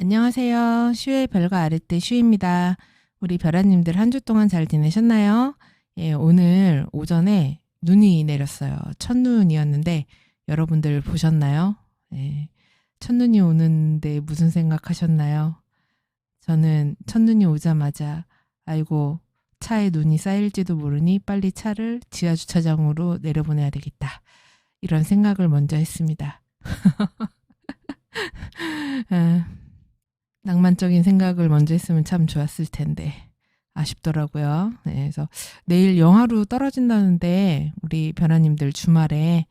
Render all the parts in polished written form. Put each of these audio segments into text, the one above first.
안녕하세요. 슈의 별과 아랫대 슈입니다. 우리 별아님들 한 주 동안 잘 지내셨나요? 예, 오늘 오전에 눈이 내렸어요. 첫눈이었는데 여러분들 보셨나요? 예, 첫눈이 오는데 무슨 생각하셨나요? 저는 첫눈이 오자마자 아이고 차에 눈이 쌓일지도 모르니 빨리 차를 지하 주차장으로 내려보내야 되겠다. 이런 생각을 먼저 했습니다. 아, 낭만적인 생각을 먼저 했으면 참 좋았을 텐데 아쉽더라고요. 네, 그래서 내일 영하로 떨어진다는데 우리 변화님들 주말에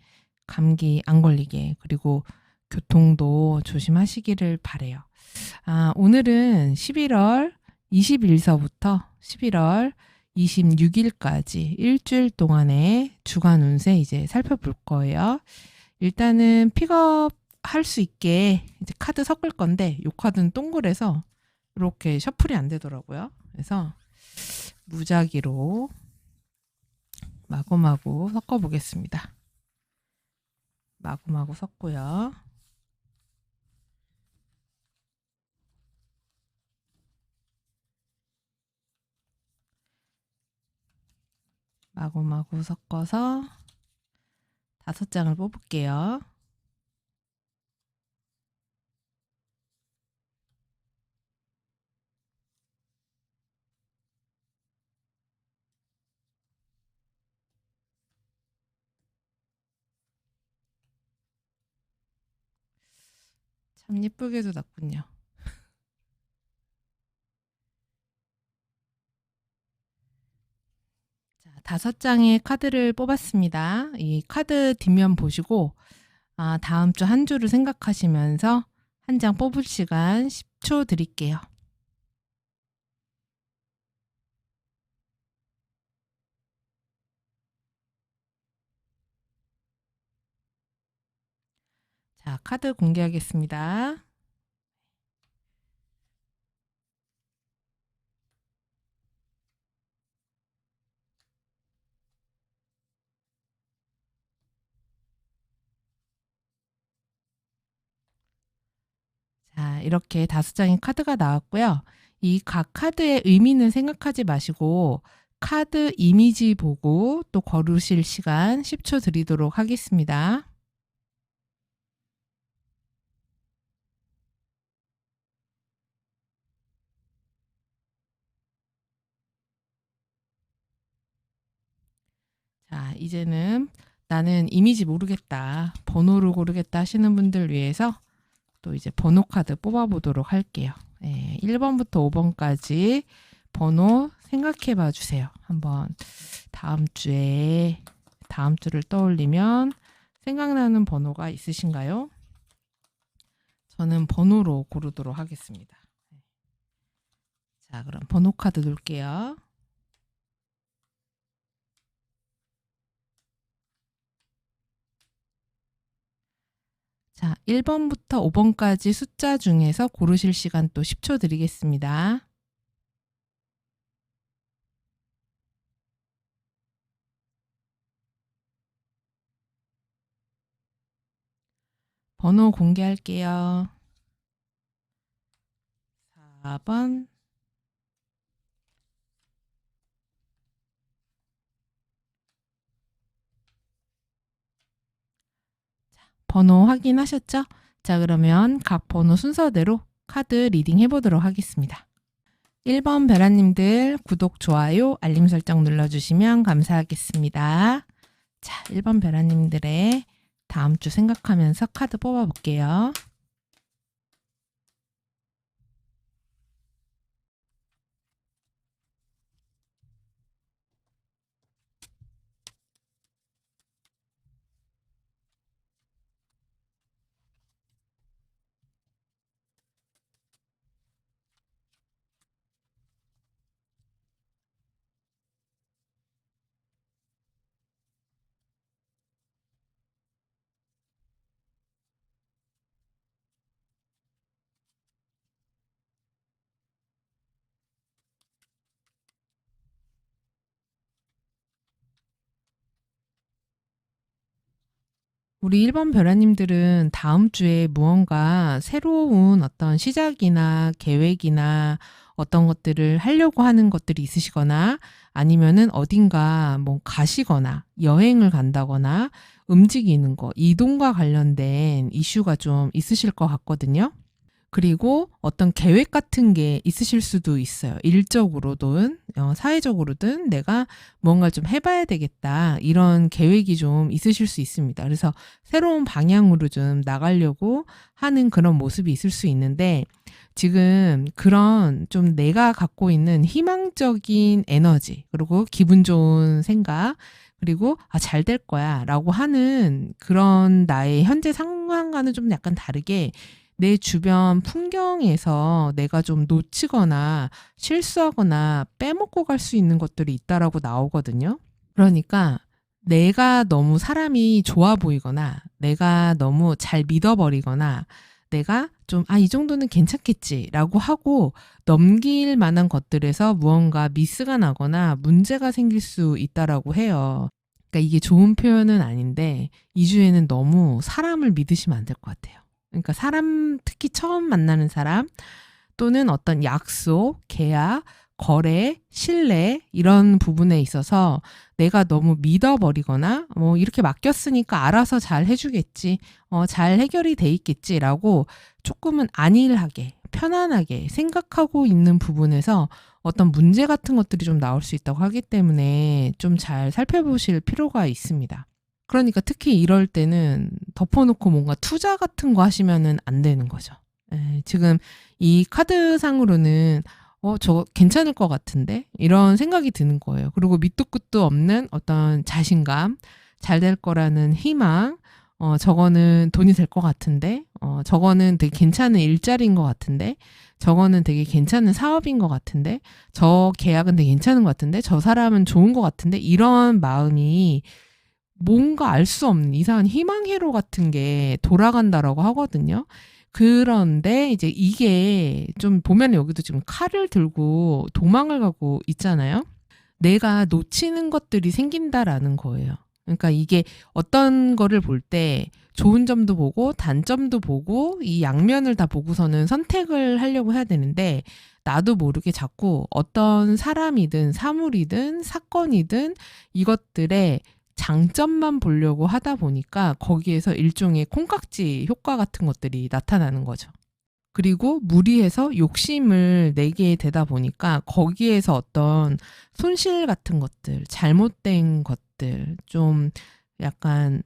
감기 안 걸리게 그리고 교통도 조심하시기를 바래요. 오늘은 11월 20일서부터 11월 26일까지 일주일 동안의 주간 운세 이제 살펴볼 거예요. 일단은 픽업 할 수 있게 이제 카드 섞을 건데 이 카드는 동그래서 이렇게 셔플이 안 되더라고요. 그래서 무작위로 마구마구 섞어 보겠습니다. 마구마구 섞고요. 마구마구 섞어서 5장을 뽑을게요. 참 예쁘게도 났군요. 자, 5장의 카드를 뽑았습니다. 이 카드 뒷면 보시고 다음 주 한 주를 생각하시면서 한 장 뽑을 시간 10초 드릴게요. 자, 카드 공개하겠습니다. 자, 이렇게 5장의 카드가 나왔고요. 이 각 카드의 의미는 생각하지 마시고 카드 이미지 보고 또 걸으실 시간 10초 드리도록 하겠습니다. 자, 이제는 나는 이미지 모르겠다. 번호를 고르겠다 하시는 분들 위해서 또 이제 번호 카드 뽑아보도록 할게요. 1번부터 5번까지 번호 생각해 봐 주세요. 한번 다음 주를 떠올리면 생각나는 번호가 있으신가요? 저는 번호로 고르도록 하겠습니다. 자, 그럼 번호 카드 놓을게요. 자, 1번부터 5번까지 숫자 중에서 고르실 시간 또 10초 드리겠습니다. 번호 공개할게요. 4번. 번호 확인하셨죠? 자, 그러면 각 번호 순서대로 카드 리딩 해보도록 하겠습니다. 1번 별아님들 구독, 좋아요, 알림 설정 눌러주시면 감사하겠습니다. 자, 1번 별아님들의 다음 주 생각하면서 카드 뽑아볼게요. 우리 1번 별아님들은 다음 주에 무언가 새로운 어떤 시작이나 계획이나 어떤 것들을 하려고 하는 것들이 있으시거나 아니면은 어딘가 뭐 가시거나 여행을 간다거나 움직이는 거, 이동과 관련된 이슈가 좀 있으실 것 같거든요. 그리고 어떤 계획 같은 게 있으실 수도 있어요. 일적으로든 사회적으로든 내가 뭔가를 좀 해봐야 되겠다. 이런 계획이 좀 있으실 수 있습니다. 그래서 새로운 방향으로 좀 나가려고 하는 그런 모습이 있을 수 있는데 지금 그런 좀 내가 갖고 있는 희망적인 에너지 그리고 기분 좋은 생각 그리고 잘 될 거야 라고 하는 그런 나의 현재 상황과는 좀 약간 다르게 내 주변 풍경에서 내가 좀 놓치거나 실수하거나 빼먹고 갈 수 있는 것들이 있다라고 나오거든요. 그러니까 내가 너무 사람이 좋아 보이거나 내가 너무 잘 믿어버리거나 내가 좀 이 정도는 괜찮겠지라고 하고 넘길 만한 것들에서 무언가 미스가 나거나 문제가 생길 수 있다라고 해요. 그러니까 이게 좋은 표현은 아닌데 이 주에는 너무 사람을 믿으시면 안 될 것 같아요. 그러니까 사람, 특히 처음 만나는 사람 또는 어떤 약속, 계약, 거래, 신뢰 이런 부분에 있어서 내가 너무 믿어버리거나 뭐 이렇게 맡겼으니까 알아서 잘 해주겠지, 잘 해결이 돼 있겠지라고 조금은 안일하게 편안하게 생각하고 있는 부분에서 어떤 문제 같은 것들이 좀 나올 수 있다고 하기 때문에 좀 잘 살펴보실 필요가 있습니다. 그러니까 특히 이럴 때는 덮어놓고 뭔가 투자 같은 거 하시면은 안 되는 거죠. 지금 이 카드상으로는 저거 괜찮을 것 같은데? 이런 생각이 드는 거예요. 그리고 밑도 끝도 없는 어떤 자신감, 잘 될 거라는 희망, 저거는 돈이 될 것 같은데? 저거는 되게 괜찮은 일자리인 것 같은데? 저거는 되게 괜찮은 사업인 것 같은데? 저 계약은 되게 괜찮은 것 같은데? 저 사람은 좋은 것 같은데? 이런 마음이 뭔가 알 수 없는 이상한 희망회로 같은 게 돌아간다라고 하거든요. 그런데 이제 이게 좀 보면 여기도 지금 칼을 들고 도망을 가고 있잖아요. 내가 놓치는 것들이 생긴다라는 거예요. 그러니까 이게 어떤 거를 볼 때 좋은 점도 보고 단점도 보고 이 양면을 다 보고서는 선택을 하려고 해야 되는데 나도 모르게 자꾸 어떤 사람이든 사물이든 사건이든 이것들의 장점만 보려고 하다 보니까 거기에서 일종의 콩깍지 효과 같은 것들이 나타나는 거죠. 그리고 무리해서 욕심을 내게 되다 보니까 거기에서 어떤 손실 같은 것들, 잘못된 것들, 좀 약간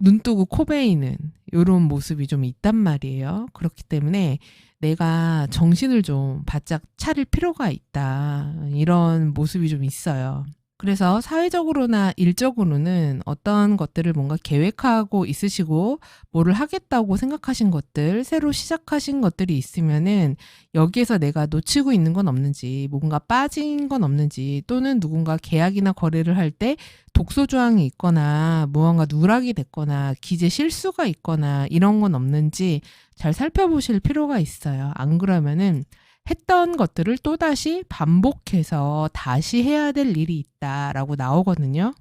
눈 뜨고 코 베이는 이런 모습이 좀 있단 말이에요. 그렇기 때문에 내가 정신을 좀 바짝 차릴 필요가 있다. 이런 모습이 좀 있어요. 그래서 사회적으로나 일적으로는 어떤 것들을 뭔가 계획하고 있으시고 뭐를 하겠다고 생각하신 것들, 새로 시작하신 것들이 있으면은 여기에서 내가 놓치고 있는 건 없는지, 뭔가 빠진 건 없는지, 또는 누군가 계약이나 거래를 할 때 독소 조항이 있거나 무언가 누락이 됐거나 기재 실수가 있거나 이런 건 없는지 잘 살펴보실 필요가 있어요. 안 그러면은 했던 것들을 또다시 반복해서 다시 해야 될 일이 있다라고 나오거든요.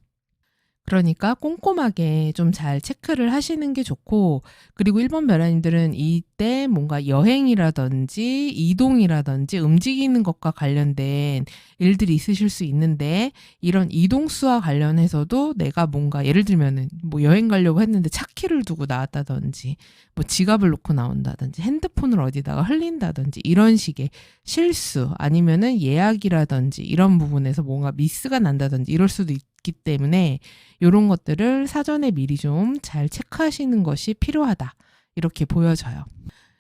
그러니까 꼼꼼하게 좀 잘 체크를 하시는 게 좋고, 그리고 1번 별아님들은 이때 뭔가 여행이라든지 이동이라든지 움직이는 것과 관련된 일들이 있으실 수 있는데, 이런 이동수와 관련해서도 내가 뭔가 예를 들면은 뭐 여행 가려고 했는데 차키를 두고 나왔다든지 뭐 지갑을 놓고 나온다든지 핸드폰을 어디다가 흘린다든지 이런 식의 실수, 아니면은 예약이라든지 이런 부분에서 뭔가 미스가 난다든지 이럴 수도 있기 때문에 이런 것들을 사전에 미리 좀 잘 체크하시는 것이 필요하다. 이렇게 보여져요.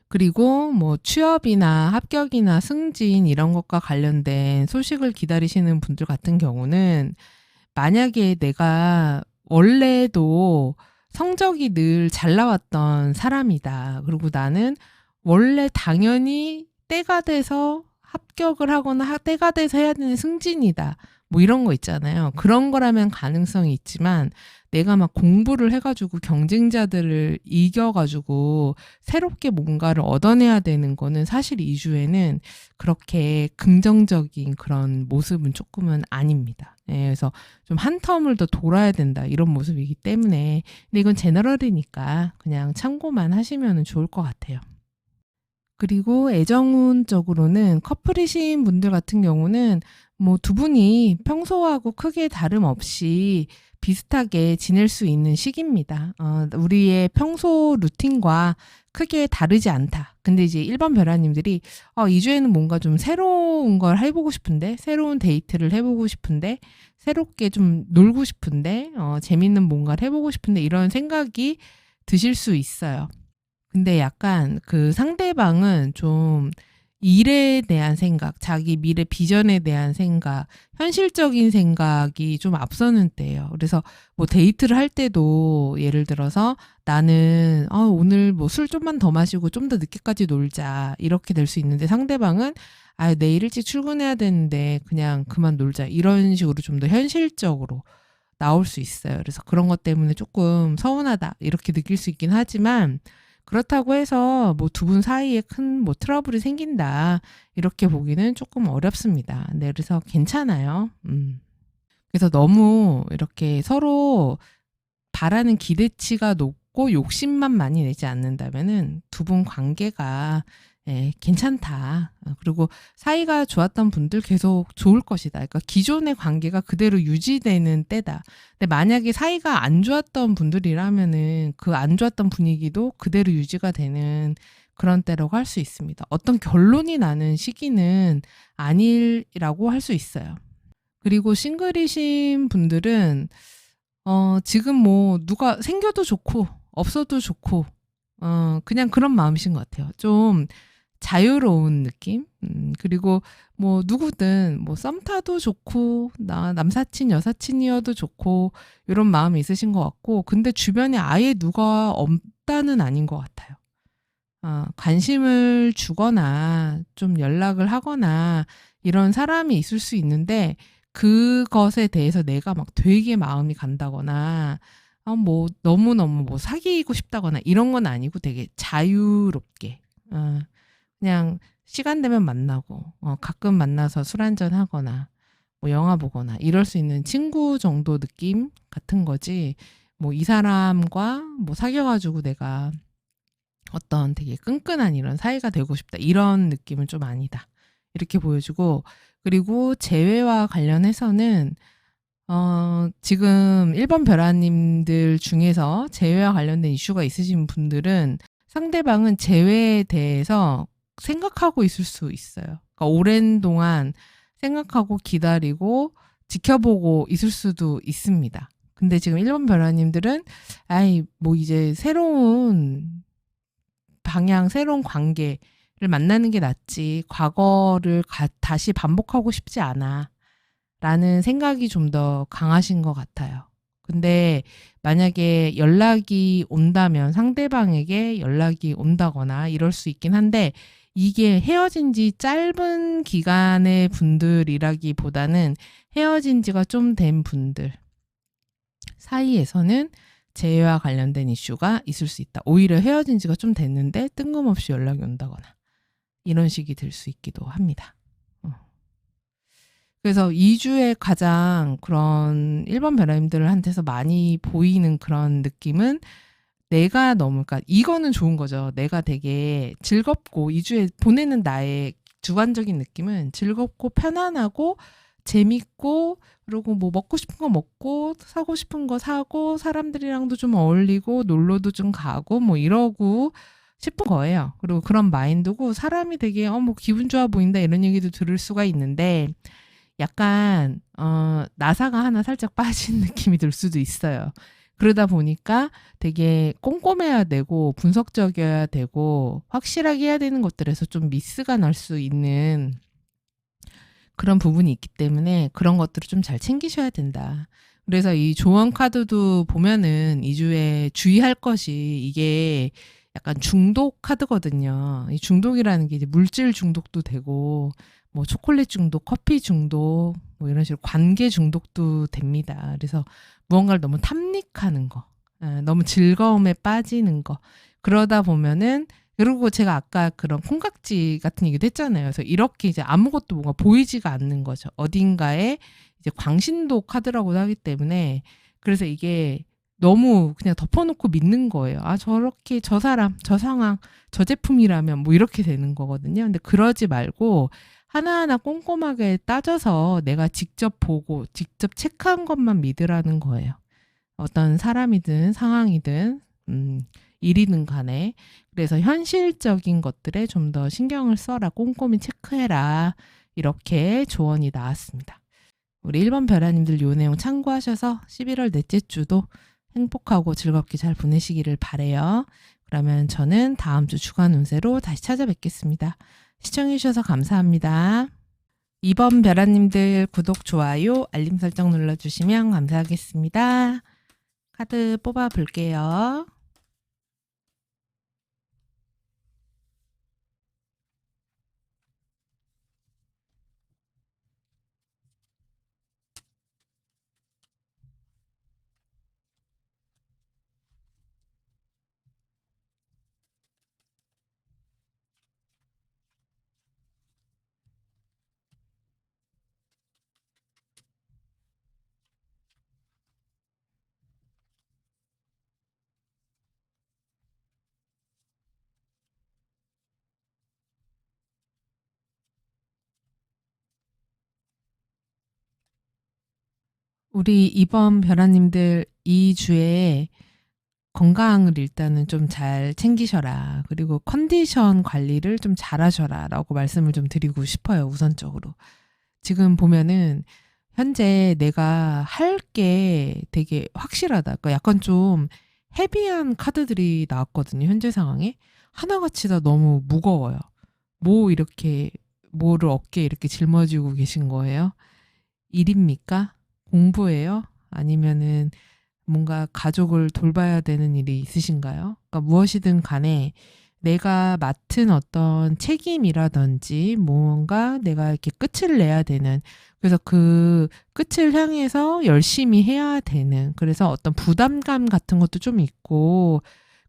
그리고 뭐 취업이나 합격이나 승진 이런 것과 관련된 소식을 기다리시는 분들 같은 경우는 만약에 내가 원래도 성적이 늘 잘 나왔던 사람이다. 그리고 나는 원래 당연히 때가 돼서 합격을 하거나 때가 돼서 해야 되는 승진이다. 뭐 이런 거 있잖아요. 그런 거라면 가능성이 있지만 내가 막 공부를 해가지고 경쟁자들을 이겨가지고 새롭게 뭔가를 얻어내야 되는 거는 사실 이주에는 그렇게 긍정적인 그런 모습은 조금은 아닙니다. 예, 그래서 좀 한 텀을 더 돌아야 된다 이런 모습이기 때문에 근데 이건 제너럴이니까 그냥 참고만 하시면 좋을 것 같아요. 그리고 애정운적으로는 커플이신 분들 같은 경우는 뭐 두 분이 평소하고 크게 다름없이 비슷하게 지낼 수 있는 시기입니다. 우리의 평소 루틴과 크게 다르지 않다. 근데 이제 1번 별아님들이 이 주에는 뭔가 좀 새로운 걸 해보고 싶은데, 새로운 데이트를 해보고 싶은데, 새롭게 좀 놀고 싶은데, 재밌는 뭔가를 해보고 싶은데 이런 생각이 드실 수 있어요. 근데 약간 그 상대방은 좀 일에 대한 생각, 자기 미래 비전에 대한 생각, 현실적인 생각이 좀 앞서는 때예요. 그래서 뭐 데이트를 할 때도 예를 들어서 나는 오늘 뭐 술 좀만 더 마시고 좀 더 늦게까지 놀자 이렇게 될 수 있는데 상대방은 내일 일찍 출근해야 되는데 그냥 그만 놀자 이런 식으로 좀 더 현실적으로 나올 수 있어요. 그래서 그런 것 때문에 조금 서운하다 이렇게 느낄 수 있긴 하지만 그렇다고 해서 뭐 두 분 사이에 큰 뭐 트러블이 생긴다 이렇게 보기는 조금 어렵습니다. 네, 그래서 괜찮아요. 그래서 너무 이렇게 서로 바라는 기대치가 높고 욕심만 많이 내지 않는다면은 두 분 관계가 괜찮다. 그리고 사이가 좋았던 분들 계속 좋을 것이다. 그러니까 기존의 관계가 그대로 유지되는 때다. 근데 만약에 사이가 안 좋았던 분들이라면은 그 안 좋았던 분위기도 그대로 유지가 되는 그런 때라고 할 수 있습니다. 어떤 결론이 나는 시기는 아니라고 할 수 있어요. 그리고 싱글이신 분들은 지금 뭐 누가 생겨도 좋고 없어도 좋고 그냥 그런 마음이신 것 같아요. 좀 자유로운 느낌? 그리고 뭐 누구든 뭐 썸 타도 좋고 나 남사친 여사친이어도 좋고 이런 마음이 있으신 것 같고 근데 주변에 아예 누가 없다는 아닌 것 같아요. 관심을 주거나 좀 연락을 하거나 이런 사람이 있을 수 있는데 그것에 대해서 내가 막 되게 마음이 간다거나 뭐 너무너무 뭐 사귀고 싶다거나 이런 건 아니고 되게 자유롭게 그냥 시간 되면 만나고 가끔 만나서 술 한잔 하거나 뭐 영화 보거나 이럴 수 있는 친구 정도 느낌 같은 거지 뭐 이 사람과 뭐 사귀어가지고 내가 어떤 되게 끈끈한 이런 사이가 되고 싶다 이런 느낌은 좀 아니다 이렇게 보여주고 그리고 재회와 관련해서는 지금 1번 별아님들 중에서 재회와 관련된 이슈가 있으신 분들은 상대방은 재회에 대해서 생각하고 있을 수 있어요. 그러니까 오랜 동안 생각하고 기다리고 지켜보고 있을 수도 있습니다. 근데 지금 1번 별아님들은 뭐 이제 새로운 방향, 새로운 관계를 만나는 게 낫지 과거를 다시 반복하고 싶지 않아 라는 생각이 좀 더 강하신 것 같아요. 근데 만약에 연락이 온다면 상대방에게 연락이 온다거나 이럴 수 있긴 한데 이게 헤어진 지 짧은 기간의 분들이라기보다는 헤어진 지가 좀 된 분들 사이에서는 재회와 관련된 이슈가 있을 수 있다. 오히려 헤어진 지가 좀 됐는데 뜬금없이 연락이 온다거나 이런 식이 될 수 있기도 합니다. 그래서 2주에 가장 그런 1번 별아님들한테서 많이 보이는 그런 느낌은 내가 너무, 그러니까 이거는 좋은 거죠. 내가 되게 즐겁고 2주에 보내는 나의 주관적인 느낌은 즐겁고 편안하고 재밌고 그리고 뭐 먹고 싶은 거 먹고 사고 싶은 거 사고 사람들이랑도 좀 어울리고 놀러도 좀 가고 뭐 이러고 싶은 거예요. 그리고 그런 마인드고 사람이 되게 뭐 기분 좋아 보인다 이런 얘기도 들을 수가 있는데 약간 나사가 하나 살짝 빠진 느낌이 들 수도 있어요. 그러다 보니까 되게 꼼꼼해야 되고 분석적이어야 되고 확실하게 해야 되는 것들에서 좀 미스가 날 수 있는 그런 부분이 있기 때문에 그런 것들을 좀 잘 챙기셔야 된다. 그래서 이 조언 카드도 보면은 2주에 주의할 것이 이게 약간 중독 카드거든요. 이 중독이라는 게 이제 물질 중독도 되고 뭐 초콜릿 중독, 커피 중독, 뭐 이런 식으로 관계 중독도 됩니다. 그래서 무언가를 너무 탐닉하는 거, 너무 즐거움에 빠지는 거. 그러다 보면은 그리고 제가 아까 그런 콩깍지 같은 얘기도 했잖아요. 그래서 이렇게 이제 아무것도 뭔가 보이지가 않는 거죠. 어딘가에 이제 광신도 카드라고도 하기 때문에 그래서 이게 너무 그냥 덮어놓고 믿는 거예요. 아, 저렇게 저 사람, 저 상황, 저 제품이라면 뭐 이렇게 되는 거거든요. 근데 그러지 말고 하나하나 꼼꼼하게 따져서 내가 직접 보고 직접 체크한 것만 믿으라는 거예요. 어떤 사람이든 상황이든 일이든 간에. 그래서 현실적인 것들에 좀 더 신경을 써라, 꼼꼼히 체크해라, 이렇게 조언이 나왔습니다. 우리 1번 별아님들 요 내용 참고하셔서 11월 넷째 주도 행복하고 즐겁게 잘 보내시기를 바래요. 그러면 저는 다음 주 주간 운세로 다시 찾아뵙겠습니다. 시청해주셔서 감사합니다. 2번 별아님들 구독, 좋아요, 알림 설정 눌러주시면 감사하겠습니다. 카드 뽑아 볼게요. 우리 2번 별아님들 이 주에 건강을 일단은 좀 잘 챙기셔라. 그리고 컨디션 관리를 좀 잘하셔라 라고 말씀을 좀 드리고 싶어요. 우선적으로. 지금 보면은 현재 내가 할 게 되게 확실하다. 그러니까 약간 좀 헤비한 카드들이 나왔거든요. 현재 상황에. 하나같이 다 너무 무거워요. 뭐 이렇게 뭐를 어깨에 이렇게 짊어지고 계신 거예요? 일입니까? 공부예요? 아니면은 뭔가 가족을 돌봐야 되는 일이 있으신가요? 그러니까 무엇이든 간에 내가 맡은 어떤 책임이라든지 뭔가 내가 이렇게 끝을 내야 되는, 그래서 그 끝을 향해서 열심히 해야 되는, 그래서 어떤 부담감 같은 것도 좀 있고,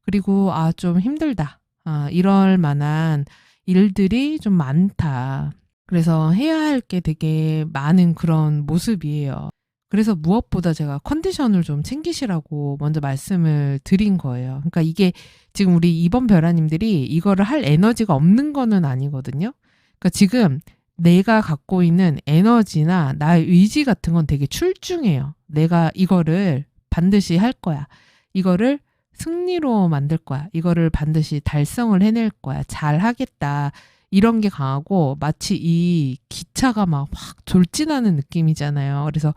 그리고 아, 좀 힘들다. 아, 이럴 만한 일들이 좀 많다. 그래서 해야 할 게 되게 많은 그런 모습이에요. 그래서 무엇보다 제가 컨디션을 좀 챙기시라고 먼저 말씀을 드린 거예요. 그러니까 이게 지금 우리 2번 별아님들이 이거를 할 에너지가 없는 거는 아니거든요. 그러니까 지금 내가 갖고 있는 에너지나 나의 의지 같은 건 되게 출중해요. 내가 이거를 반드시 할 거야. 이거를 승리로 만들 거야. 이거를 반드시 달성을 해낼 거야. 잘 하겠다. 이런 게 강하고 마치 이 기차가 막 확 돌진하는 느낌이잖아요. 그래서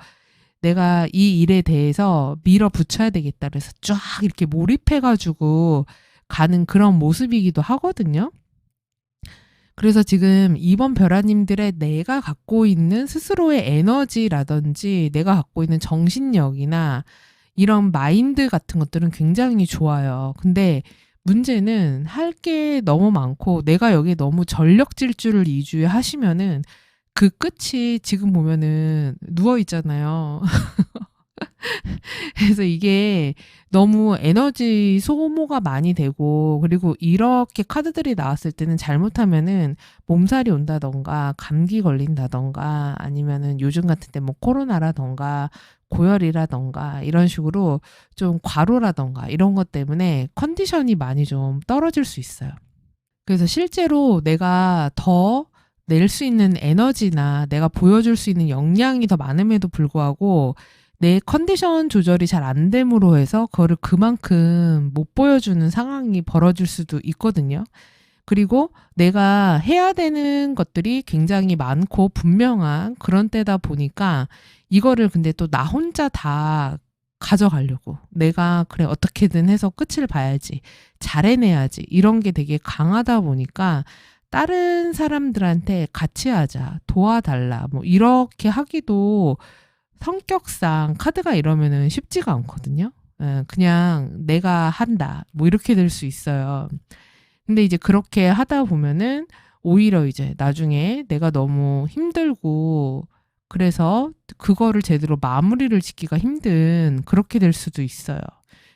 내가 이 일에 대해서 밀어붙여야 되겠다. 그래서 쫙 이렇게 몰입해가지고 가는 그런 모습이기도 하거든요. 그래서 지금 2번 별아님들의 내가 갖고 있는 스스로의 에너지라든지 내가 갖고 있는 정신력이나 이런 마인드 같은 것들은 굉장히 좋아요. 근데 문제는 할 게 너무 많고 내가 여기에 너무 전력 질주를 2주에 하시면은 그 끝이 지금 보면은 누워 있잖아요. 그래서 이게 너무 에너지 소모가 많이 되고, 그리고 이렇게 카드들이 나왔을 때는 잘못하면은 몸살이 온다던가 감기 걸린다던가 아니면은 요즘 같은 때 뭐 코로나라던가 고열이라던가 이런 식으로 좀 과로라던가 이런 것 때문에 컨디션이 많이 좀 떨어질 수 있어요. 그래서 실제로 내가 더 낼 수 있는 에너지나 내가 보여줄 수 있는 역량이 더 많음에도 불구하고 내 컨디션 조절이 잘 안 됨으로 해서 그거를 그만큼 못 보여주는 상황이 벌어질 수도 있거든요. 그리고 내가 해야 되는 것들이 굉장히 많고 분명한 그런 때다 보니까 이거를 근데 또 나 혼자 다 가져가려고, 내가 그래 어떻게든 해서 끝을 봐야지, 잘 해내야지, 이런 게 되게 강하다 보니까 다른 사람들한테 같이 하자, 도와달라, 뭐 이렇게 하기도 성격상 카드가 이러면은 쉽지가 않거든요. 그냥 내가 한다. 뭐 이렇게 될 수 있어요. 근데 이제 그렇게 하다 보면은 오히려 이제 나중에 내가 너무 힘들고 그래서 그거를 제대로 마무리를 짓기가 힘든 그렇게 될 수도 있어요.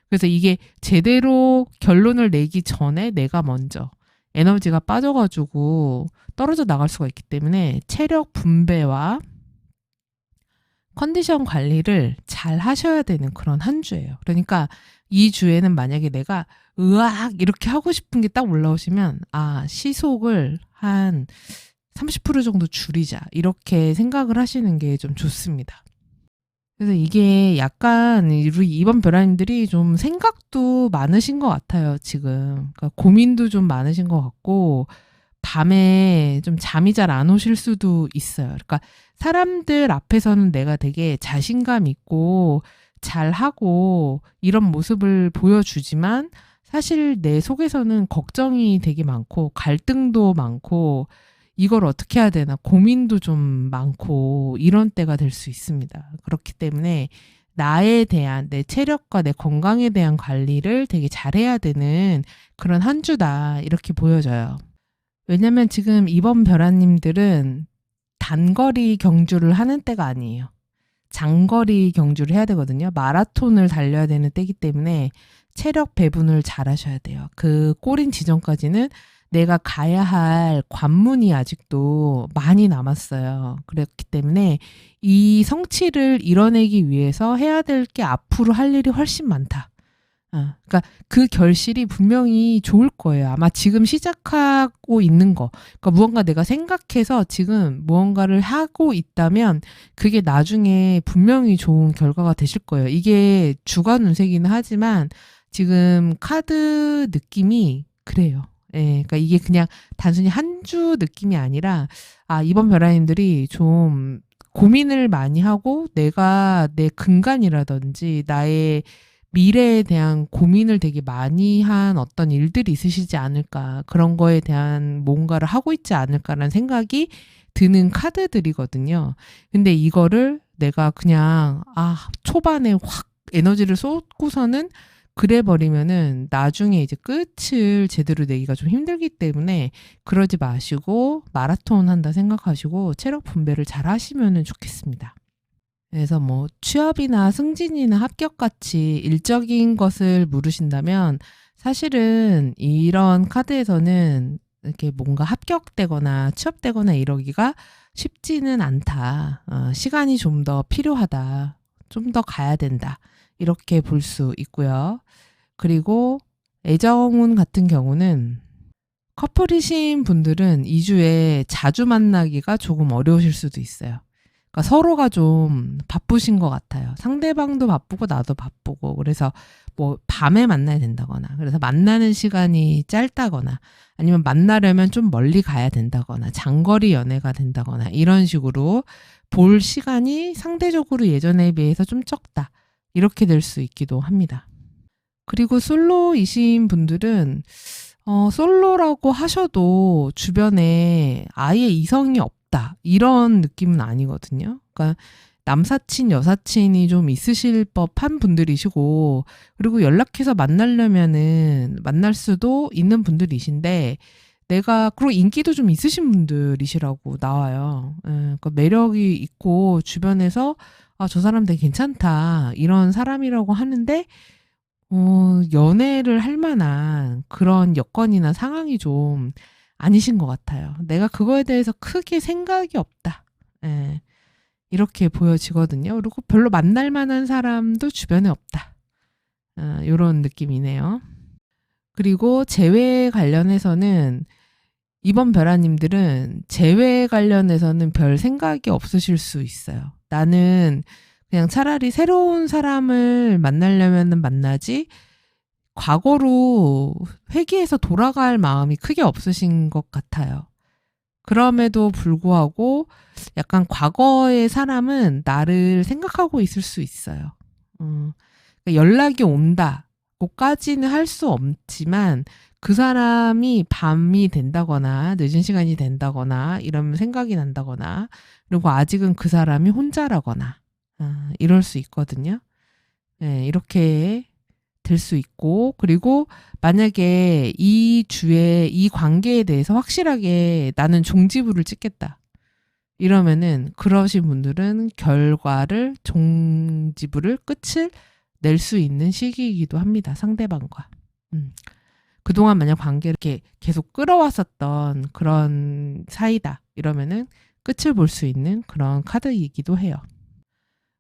그래서 이게 제대로 결론을 내기 전에 내가 먼저 에너지가 빠져가지고 떨어져 나갈 수가 있기 때문에 체력 분배와 컨디션 관리를 잘 하셔야 되는 그런 한 주예요. 그러니까 이 주에는 만약에 내가 으악 이렇게 하고 싶은 게 딱 올라오시면 시속을 한 30% 정도 줄이자 이렇게 생각을 하시는 게 좀 좋습니다. 그래서 이게 약간 우리 이번 벼라님들이 좀 생각도 많으신 것 같아요, 지금. 그러니까 고민도 좀 많으신 것 같고, 밤에 좀 잠이 잘 안 오실 수도 있어요. 그러니까 사람들 앞에서는 내가 되게 자신감 있고 잘하고 이런 모습을 보여주지만 사실 내 속에서는 걱정이 되게 많고 갈등도 많고 이걸 어떻게 해야 되나 고민도 좀 많고 이런 때가 될 수 있습니다. 그렇기 때문에 나에 대한 내 체력과 내 건강에 대한 관리를 되게 잘해야 되는 그런 한 주다 이렇게 보여져요. 왜냐면 지금 이번 벼라님들은 단거리 경주를 하는 때가 아니에요. 장거리 경주를 해야 되거든요. 마라톤을 달려야 되는 때이기 때문에 체력 배분을 잘 하셔야 돼요. 그 꼬린 지점까지는 내가 가야 할 관문이 아직도 많이 남았어요. 그렇기 때문에 이 성취를 이뤄내기 위해서 해야 될 게 앞으로 할 일이 훨씬 많다. 그러니까 그 결실이 분명히 좋을 거예요. 아마 지금 시작하고 있는 거. 그러니까 무언가 내가 생각해서 지금 무언가를 하고 있다면 그게 나중에 분명히 좋은 결과가 되실 거예요. 이게 주간 운세기는 하지만 지금 카드 느낌이 그래요. 예, 그러니까 이게 그냥 단순히 한 주 느낌이 아니라 이번 벼라님들이 좀 고민을 많이 하고 내가 내 근간이라든지 나의 미래에 대한 고민을 되게 많이 한 어떤 일들이 있으시지 않을까. 그런 거에 대한 뭔가를 하고 있지 않을까라는 생각이 드는 카드들이거든요. 근데 이거를 내가 그냥 초반에 확 에너지를 쏟고서는 그래 버리면은 나중에 이제 끝을 제대로 내기가 좀 힘들기 때문에 그러지 마시고 마라톤 한다 생각하시고 체력 분배를 잘 하시면은 좋겠습니다. 그래서 뭐 취업이나 승진이나 합격같이 일적인 것을 물으신다면 사실은 이런 카드에서는 이렇게 뭔가 합격되거나 취업되거나 이러기가 쉽지는 않다. 시간이 좀 더 필요하다. 좀 더 가야 된다. 이렇게 볼 수 있고요. 그리고 애정운 같은 경우는 커플이신 분들은 2주에 자주 만나기가 조금 어려우실 수도 있어요. 그러니까 서로가 좀 바쁘신 것 같아요. 상대방도 바쁘고 나도 바쁘고 그래서 뭐 밤에 만나야 된다거나 그래서 만나는 시간이 짧다거나 아니면 만나려면 좀 멀리 가야 된다거나 장거리 연애가 된다거나 이런 식으로 볼 시간이 상대적으로 예전에 비해서 좀 적다. 이렇게 될 수 있기도 합니다. 그리고 솔로이신 분들은 솔로라고 하셔도 주변에 아예 이성이 없다. 이런 느낌은 아니거든요. 그러니까 남사친, 여사친이 좀 있으실 법한 분들이시고, 그리고 연락해서 만나려면은 만날 수도 있는 분들이신데, 그리고 인기도 좀 있으신 분들이시라고 나와요. 그러니까 매력이 있고, 주변에서, 저 사람 되게 괜찮다. 이런 사람이라고 하는데, 연애를 할 만한 그런 여건이나 상황이 좀 아니신 것 같아요. 내가 그거에 대해서 크게 생각이 없다. 예, 이렇게 보여지거든요. 그리고 별로 만날 만한 사람도 주변에 없다. 이런 느낌이네요. 그리고 재회 관련해서는 이번 벼라님들은 재회 관련해서는 별 생각이 없으실 수 있어요. 나는 그냥 차라리 새로운 사람을 만나려면 만나지 과거로 회귀해서 돌아갈 마음이 크게 없으신 것 같아요. 그럼에도 불구하고 약간 과거의 사람은 나를 생각하고 있을 수 있어요. 그러니까 연락이 온다고까지는 할 수 없지만 그 사람이 밤이 된다거나 늦은 시간이 된다거나 이러면 생각이 난다거나 그리고 아직은 그 사람이 혼자라거나 이럴 수 있거든요. 네, 이렇게 될 수 있고, 그리고 만약에 이 주에 이 관계에 대해서 확실하게 나는 종지부를 찍겠다. 이러면은 그러신 분들은 결과를 종지부를 끝을 낼 수 있는 시기이기도 합니다. 상대방과. 그동안 만약 관계를 이렇게 계속 끌어왔었던 그런 사이다. 이러면은 끝을 볼 수 있는 그런 카드이기도 해요.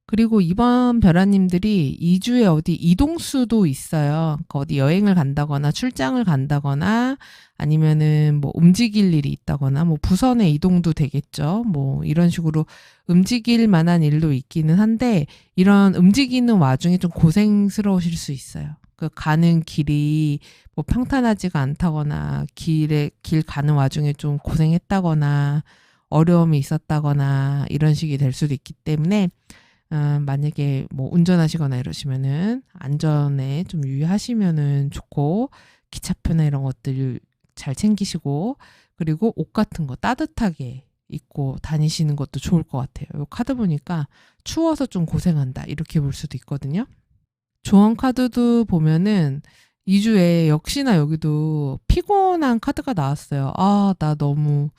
그리고 이번 벼라님들이 2주에 어디 이동수도 있어요. 그러니까 어디 여행을 간다거나 출장을 간다거나 아니면은 뭐 움직일 일이 있다거나 뭐 부선의 이동도 되겠죠. 뭐 이런 식으로 움직일 만한 일도 있기는 한데 이런 움직이는 와중에 좀 고생스러우실 수 있어요. 그 가는 길이 뭐 평탄하지가 않다거나 길 가는 와중에 좀 고생했다거나 어려움이 있었다거나 이런 식이 될 수도 있기 때문에 만약에 뭐 운전하시거나 이러시면은 안전에 좀 유의하시면은 좋고 기차표나 이런 것들 잘 챙기시고 그리고 옷 같은 거 따뜻하게 입고 다니시는 것도 좋을 것 같아요. 이 카드 보니까 추워서 좀 고생한다 이렇게 볼 수도 있거든요. 조언 카드도 보면은 2주에 역시나 여기도 피곤한 카드가 나왔어요. 나 너무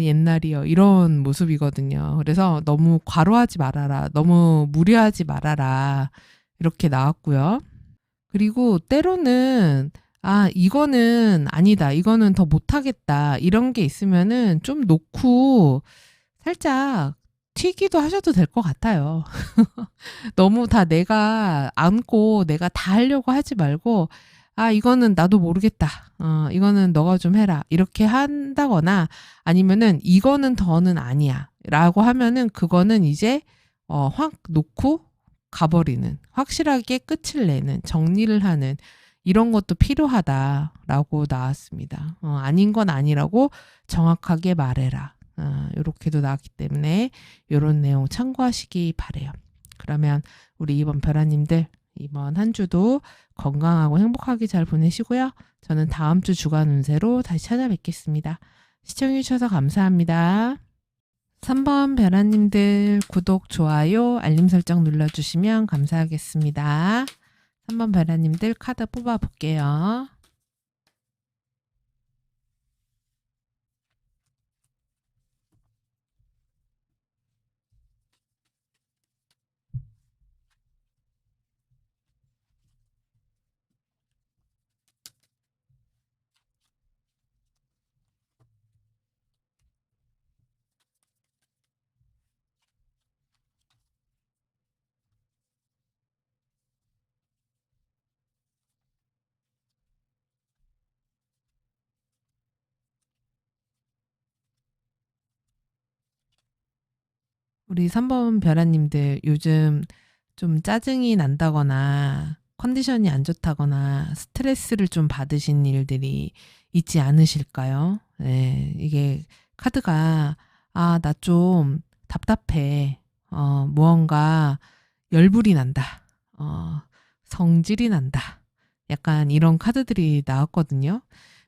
옛날이요. 이런 모습이거든요. 그래서 너무 과로하지 말아라. 너무 무리하지 말아라. 이렇게 나왔고요. 그리고 때로는 이거는 아니다. 이거는 더 못하겠다. 이런 게 있으면은 좀 놓고 살짝 튀기도 하셔도 될 것 같아요. 너무 다 내가 안고 내가 다 하려고 하지 말고 이거는 나도 모르겠다. 이거는 너가 좀 해라. 이렇게 한다거나 아니면은 이거는 더는 아니야. 라고 하면은 그거는 이제 확 놓고 가버리는 확실하게 끝을 내는 정리를 하는 이런 것도 필요하다라고 나왔습니다. 아닌 건 아니라고 정확하게 말해라. 이렇게도 나왔기 때문에 이런 내용 참고하시기 바래요. 그러면 우리 이번 벼라님들 이번 한 주도 건강하고 행복하게 잘 보내시고요. 저는 다음 주 주간 운세로 다시 찾아뵙겠습니다. 시청해주셔서 감사합니다. 3번 벼라님들 구독, 좋아요, 알림 설정 눌러주시면 감사하겠습니다. 3번 벼라님들 카드 뽑아볼게요. 우리 3번 벼라님들 요즘 좀 짜증이 난다거나 컨디션이 안 좋다거나 스트레스를 좀 받으신 일들이 있지 않으실까요? 네, 이게 카드가 나 좀 답답해. 무언가 열불이 난다. 성질이 난다. 약간 이런 카드들이 나왔거든요.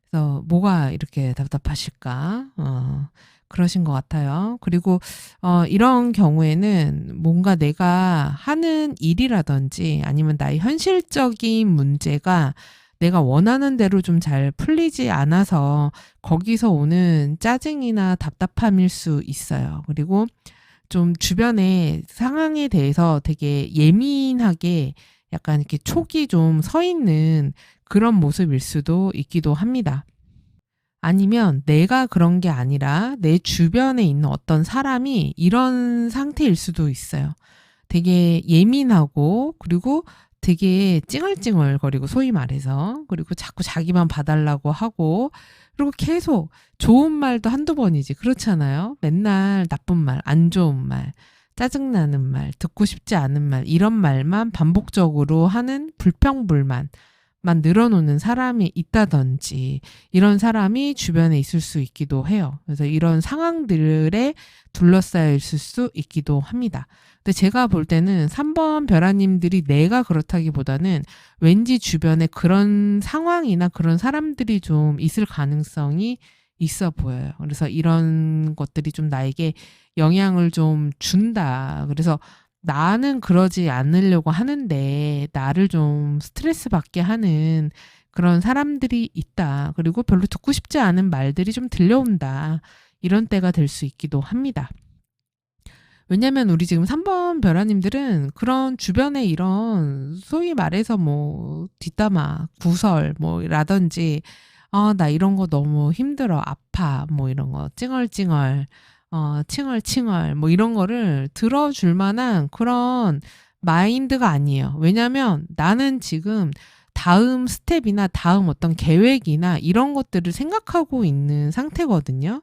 그래서 뭐가 이렇게 답답하실까? 그러신 것 같아요. 그리고 이런 경우에는 뭔가 내가 하는 일이라든지 아니면 나의 현실적인 문제가 내가 원하는 대로 좀 잘 풀리지 않아서 거기서 오는 짜증이나 답답함일 수 있어요. 그리고 좀 주변의 상황에 대해서 되게 예민하게 약간 이렇게 촉이 좀 서 있는 그런 모습일 수도 있기도 합니다. 아니면 내가 그런 게 아니라 내 주변에 있는 어떤 사람이 이런 상태일 수도 있어요. 되게 예민하고 그리고 되게 찡얼찡얼거리고 소위 말해서 그리고 자꾸 자기만 봐달라고 하고 그리고 계속 좋은 말도 한두 번이지 그렇잖아요. 맨날 나쁜 말, 안 좋은 말, 짜증나는 말, 듣고 싶지 않은 말 이런 말만 반복적으로 하는 불평불만 만 늘어놓는 사람이 있다든지 이런 사람이 주변에 있을 수 있기도 해요. 그래서 이런 상황들에 둘러싸여 있을 수 있기도 합니다. 근데 제가 볼 때는 3번 벼라님들이 내가 그렇다기보다는 왠지 주변에 그런 상황이나 그런 사람들이 좀 있을 가능성이 있어 보여요. 그래서 이런 것들이 좀 나에게 영향을 좀 준다. 그래서 나는 그러지 않으려고 하는데 나를 좀 스트레스 받게 하는 그런 사람들이 있다. 그리고 별로 듣고 싶지 않은 말들이 좀 들려온다. 이런 때가 될 수 있기도 합니다. 왜냐면 우리 지금 3번 벼라님들은 그런 주변에 이런 소위 말해서 뭐 뒷담화, 구설 뭐 라든지 나 이런 거 너무 힘들어, 아파, 뭐 이런 거 찡얼찡얼, 칭얼칭얼 뭐 이런 거를 들어줄 만한 그런 마인드가 아니에요. 왜냐면 나는 지금 다음 스텝이나 다음 어떤 계획이나 이런 것들을 생각하고 있는 상태거든요.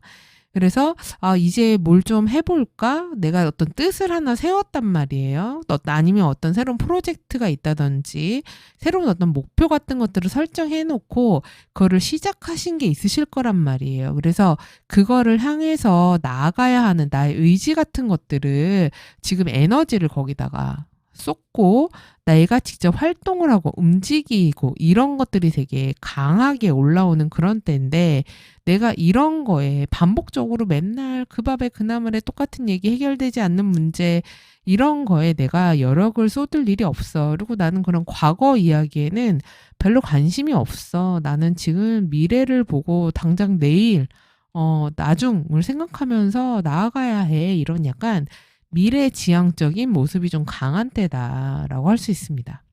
그래서 이제 뭘 좀 해볼까? 내가 어떤 뜻을 하나 세웠단 말이에요. 아니면 어떤 새로운 프로젝트가 있다든지 새로운 어떤 목표 같은 것들을 설정해 놓고 그거를 시작하신 게 있으실 거란 말이에요. 그래서 그거를 향해서 나아가야 하는 나의 의지 같은 것들을 지금 에너지를 거기다가 쏟고 내가 직접 활동을 하고 움직이고 이런 것들이 되게 강하게 올라오는 그런 때인데 내가 이런 거에 반복적으로 맨날 그 밥에 그 나물에 똑같은 얘기 해결되지 않는 문제 이런 거에 내가 여력을 쏟을 일이 없어. 그리고 나는 그런 과거 이야기에는 별로 관심이 없어. 나는 지금 미래를 보고 당장 내일 나중을 생각하면서 나아가야 해. 이런 약간 미래지향적인 모습이 좀 강한 때다라고 할 수 있습니다.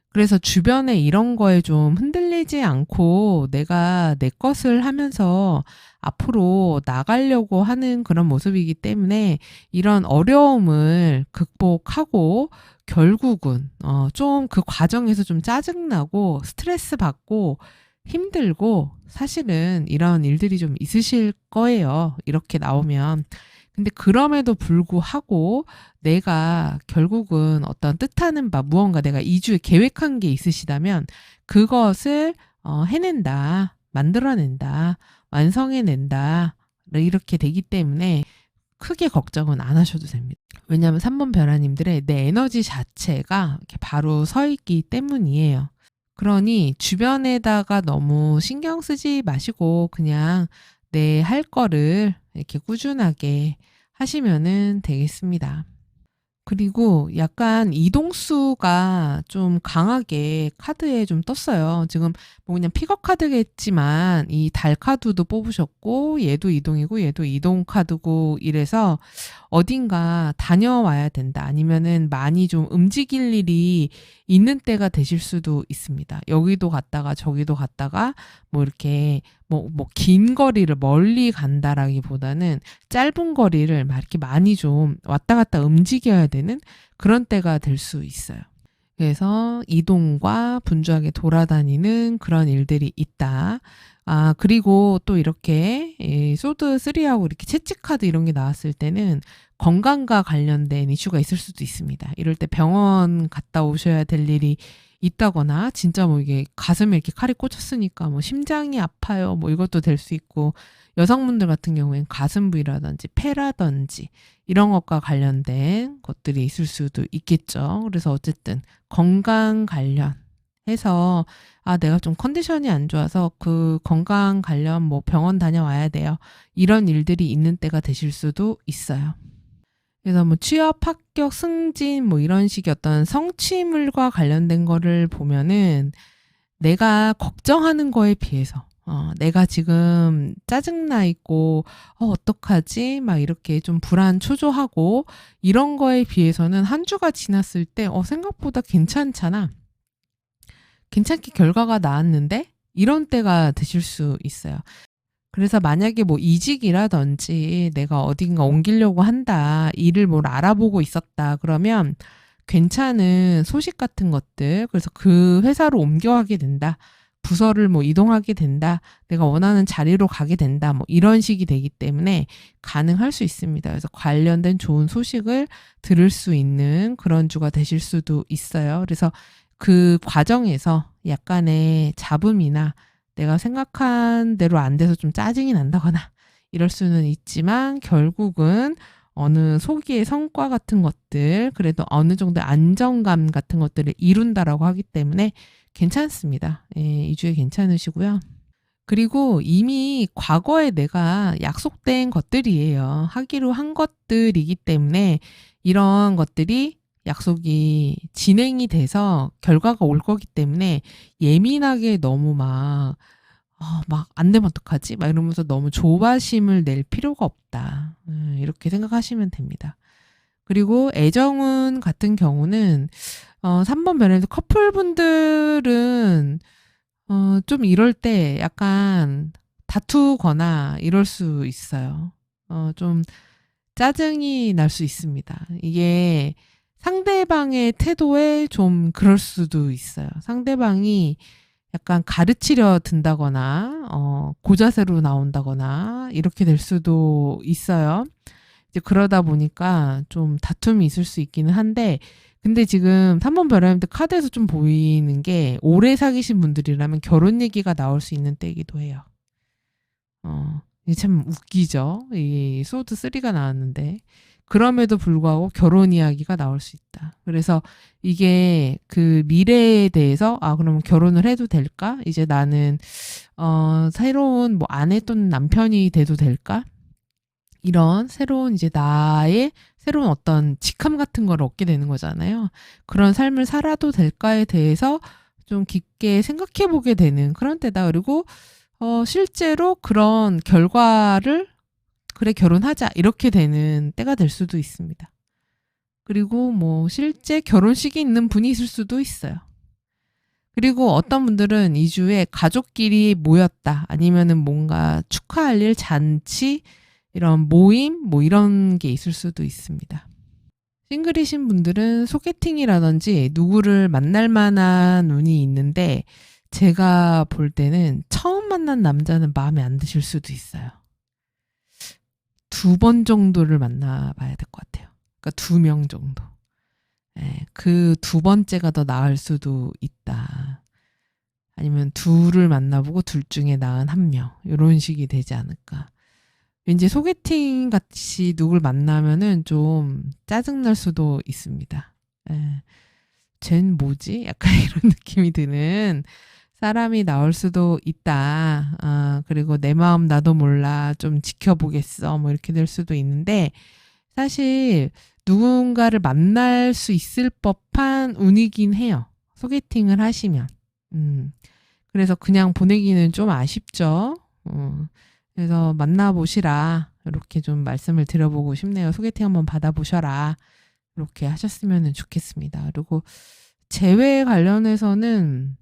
그래서 주변에 이런 거에 좀 흔들리지 않고 내가 내 것을 하면서 앞으로 나가려고 하는 그런 모습이기 때문에 이런 어려움을 극복하고 결국은 좀 그 과정에서 좀 짜증나고 스트레스 받고 힘들고 사실은 이런 일들이 좀 있으실 거예요. 이렇게 나오면. 근데 그럼에도 불구하고 내가 결국은 어떤 뜻하는 바 무언가 내가 2주에 계획한 게 있으시다면 그것을 해낸다, 만들어낸다, 완성해낸다 이렇게 되기 때문에 크게 걱정은 안 하셔도 됩니다. 왜냐하면 3번 벼라님들의 내 에너지 자체가 이렇게 바로 서 있기 때문이에요. 그러니 주변에다가 너무 신경 쓰지 마시고 그냥 내 할 거를 이렇게 꾸준하게 하시면은 되겠습니다. 그리고 약간 이동수가 좀 강하게 카드에 좀 떴어요. 지금 뭐 그냥 픽업 카드겠지만 이 달 카드도 뽑으셨고 얘도 이동이고 얘도 이동 카드고 이래서 어딘가 다녀와야 된다. 아니면은 많이 좀 움직일 일이 있는 때가 되실 수도 있습니다. 여기도 갔다가 저기도 갔다가 뭐 이렇게 뭐 긴 거리를 멀리 간다라기보다는 짧은 거리를 막 이렇게 많이 좀 왔다 갔다 움직여야 되는 그런 때가 될 수 있어요. 그래서 이동과 분주하게 돌아다니는 그런 일들이 있다. 그리고 또 이렇게 소드 3하고 이렇게 채찍카드 이런 게 나왔을 때는 건강과 관련된 이슈가 있을 수도 있습니다. 이럴 때 병원 갔다 오셔야 될 일이 있다거나 진짜 뭐 이게 가슴에 이렇게 칼이 꽂혔으니까 뭐 심장이 아파요. 뭐 이것도 될 수 있고 여성분들 같은 경우에는 가슴 부위라든지 폐라든지 이런 것과 관련된 것들이 있을 수도 있겠죠. 그래서 어쨌든 건강 관련해서 내가 좀 컨디션이 안 좋아서 그 건강 관련 뭐 병원 다녀와야 돼요. 이런 일들이 있는 때가 되실 수도 있어요. 그래서 뭐 취업, 합격, 승진 뭐 이런 식의 어떤 성취물과 관련된 거를 보면은 내가 걱정하는 거에 비해서 내가 지금 짜증나 있고 어떡하지? 막 이렇게 좀 불안 초조하고 이런 거에 비해서는 한 주가 지났을 때 생각보다 괜찮잖아. 괜찮게 결과가 나왔는데 이런 때가 되실 수 있어요. 그래서 만약에 뭐 이직이라든지 내가 어딘가 옮기려고 한다, 일을 뭘 알아보고 있었다, 그러면 괜찮은 소식 같은 것들, 그래서 그 회사로 옮겨가게 된다, 부서를 뭐 이동하게 된다, 내가 원하는 자리로 가게 된다, 뭐 이런 식이 되기 때문에 가능할 수 있습니다. 그래서 관련된 좋은 소식을 들을 수 있는 그런 주가 되실 수도 있어요. 그래서 그 과정에서 약간의 잡음이나 내가 생각한 대로 안 돼서 좀 짜증이 난다거나 이럴 수는 있지만 결국은 어느 소기의 성과 같은 것들, 그래도 어느 정도 안정감 같은 것들을 이룬다라고 하기 때문에 괜찮습니다. 예, 이 주에 괜찮으시고요. 그리고 이미 과거에 내가 약속된 것들이에요. 하기로 한 것들이기 때문에 이런 것들이 약속이 진행이 돼서 결과가 올 거기 때문에 예민하게 너무 막 안 되면 어떡하지? 막 이러면서 너무 조바심을 낼 필요가 없다. 이렇게 생각하시면 됩니다. 그리고 애정운 같은 경우는 3번 변에서 커플분들은 좀 이럴 때 약간 다투거나 이럴 수 있어요. 좀 짜증이 날 수 있습니다. 이게 상대방의 태도에 좀 그럴 수도 있어요. 상대방이 약간 가르치려 든다거나 고자세로 나온다거나 이렇게 될 수도 있어요. 이제 그러다 보니까 좀 다툼이 있을 수 있기는 한데, 근데 지금 3번 별하임들 카드에서 좀 보이는 게 오래 사귀신 분들이라면 결혼 얘기가 나올 수 있는 때이기도 해요. 이게 참 웃기죠. 이 소드 3가 나왔는데 그럼에도 불구하고 결혼 이야기가 나올 수 있다. 그래서 이게 그 미래에 대해서 그러면 결혼을 해도 될까? 이제 나는 새로운 뭐 아내 또는 남편이 돼도 될까? 이런 새로운 이제 나의 새로운 어떤 직함 같은 걸 얻게 되는 거잖아요. 그런 삶을 살아도 될까에 대해서 좀 깊게 생각해 보게 되는 그런 때다. 그리고 실제로 그런 결과를 그래 결혼하자 이렇게 되는 때가 될 수도 있습니다. 그리고 뭐 실제 결혼식이 있는 분이 있을 수도 있어요. 그리고 어떤 분들은 이 주에 가족끼리 모였다 아니면은 뭔가 축하할 일 잔치 이런 모임 뭐 이런 게 있을 수도 있습니다. 싱글이신 분들은 소개팅이라든지 누구를 만날 만한 운이 있는데 제가 볼 때는 처음 만난 남자는 마음에 안 드실 수도 있어요. 2번 정도를 만나봐야 될 것 같아요. 그러니까 2명 정도. 그 2번째가 더 나을 수도 있다. 아니면 2를 만나보고 둘 중에 나은 1명. 이런 식이 되지 않을까. 왠지 소개팅 같이 누굴 만나면은 좀 짜증날 수도 있습니다. 쟨 뭐지? 약간 이런 느낌이 드는 사람이 나올 수도 있다. 그리고 내 마음 나도 몰라. 좀 지켜보겠어. 뭐 이렇게 될 수도 있는데 사실 누군가를 만날 수 있을 법한 운이긴 해요. 소개팅을 하시면. 그래서 그냥 보내기는 좀 아쉽죠. 그래서 만나보시라. 이렇게 좀 말씀을 드려보고 싶네요. 소개팅 한번 받아보셔라. 이렇게 하셨으면 좋겠습니다. 그리고 재회 관련해서는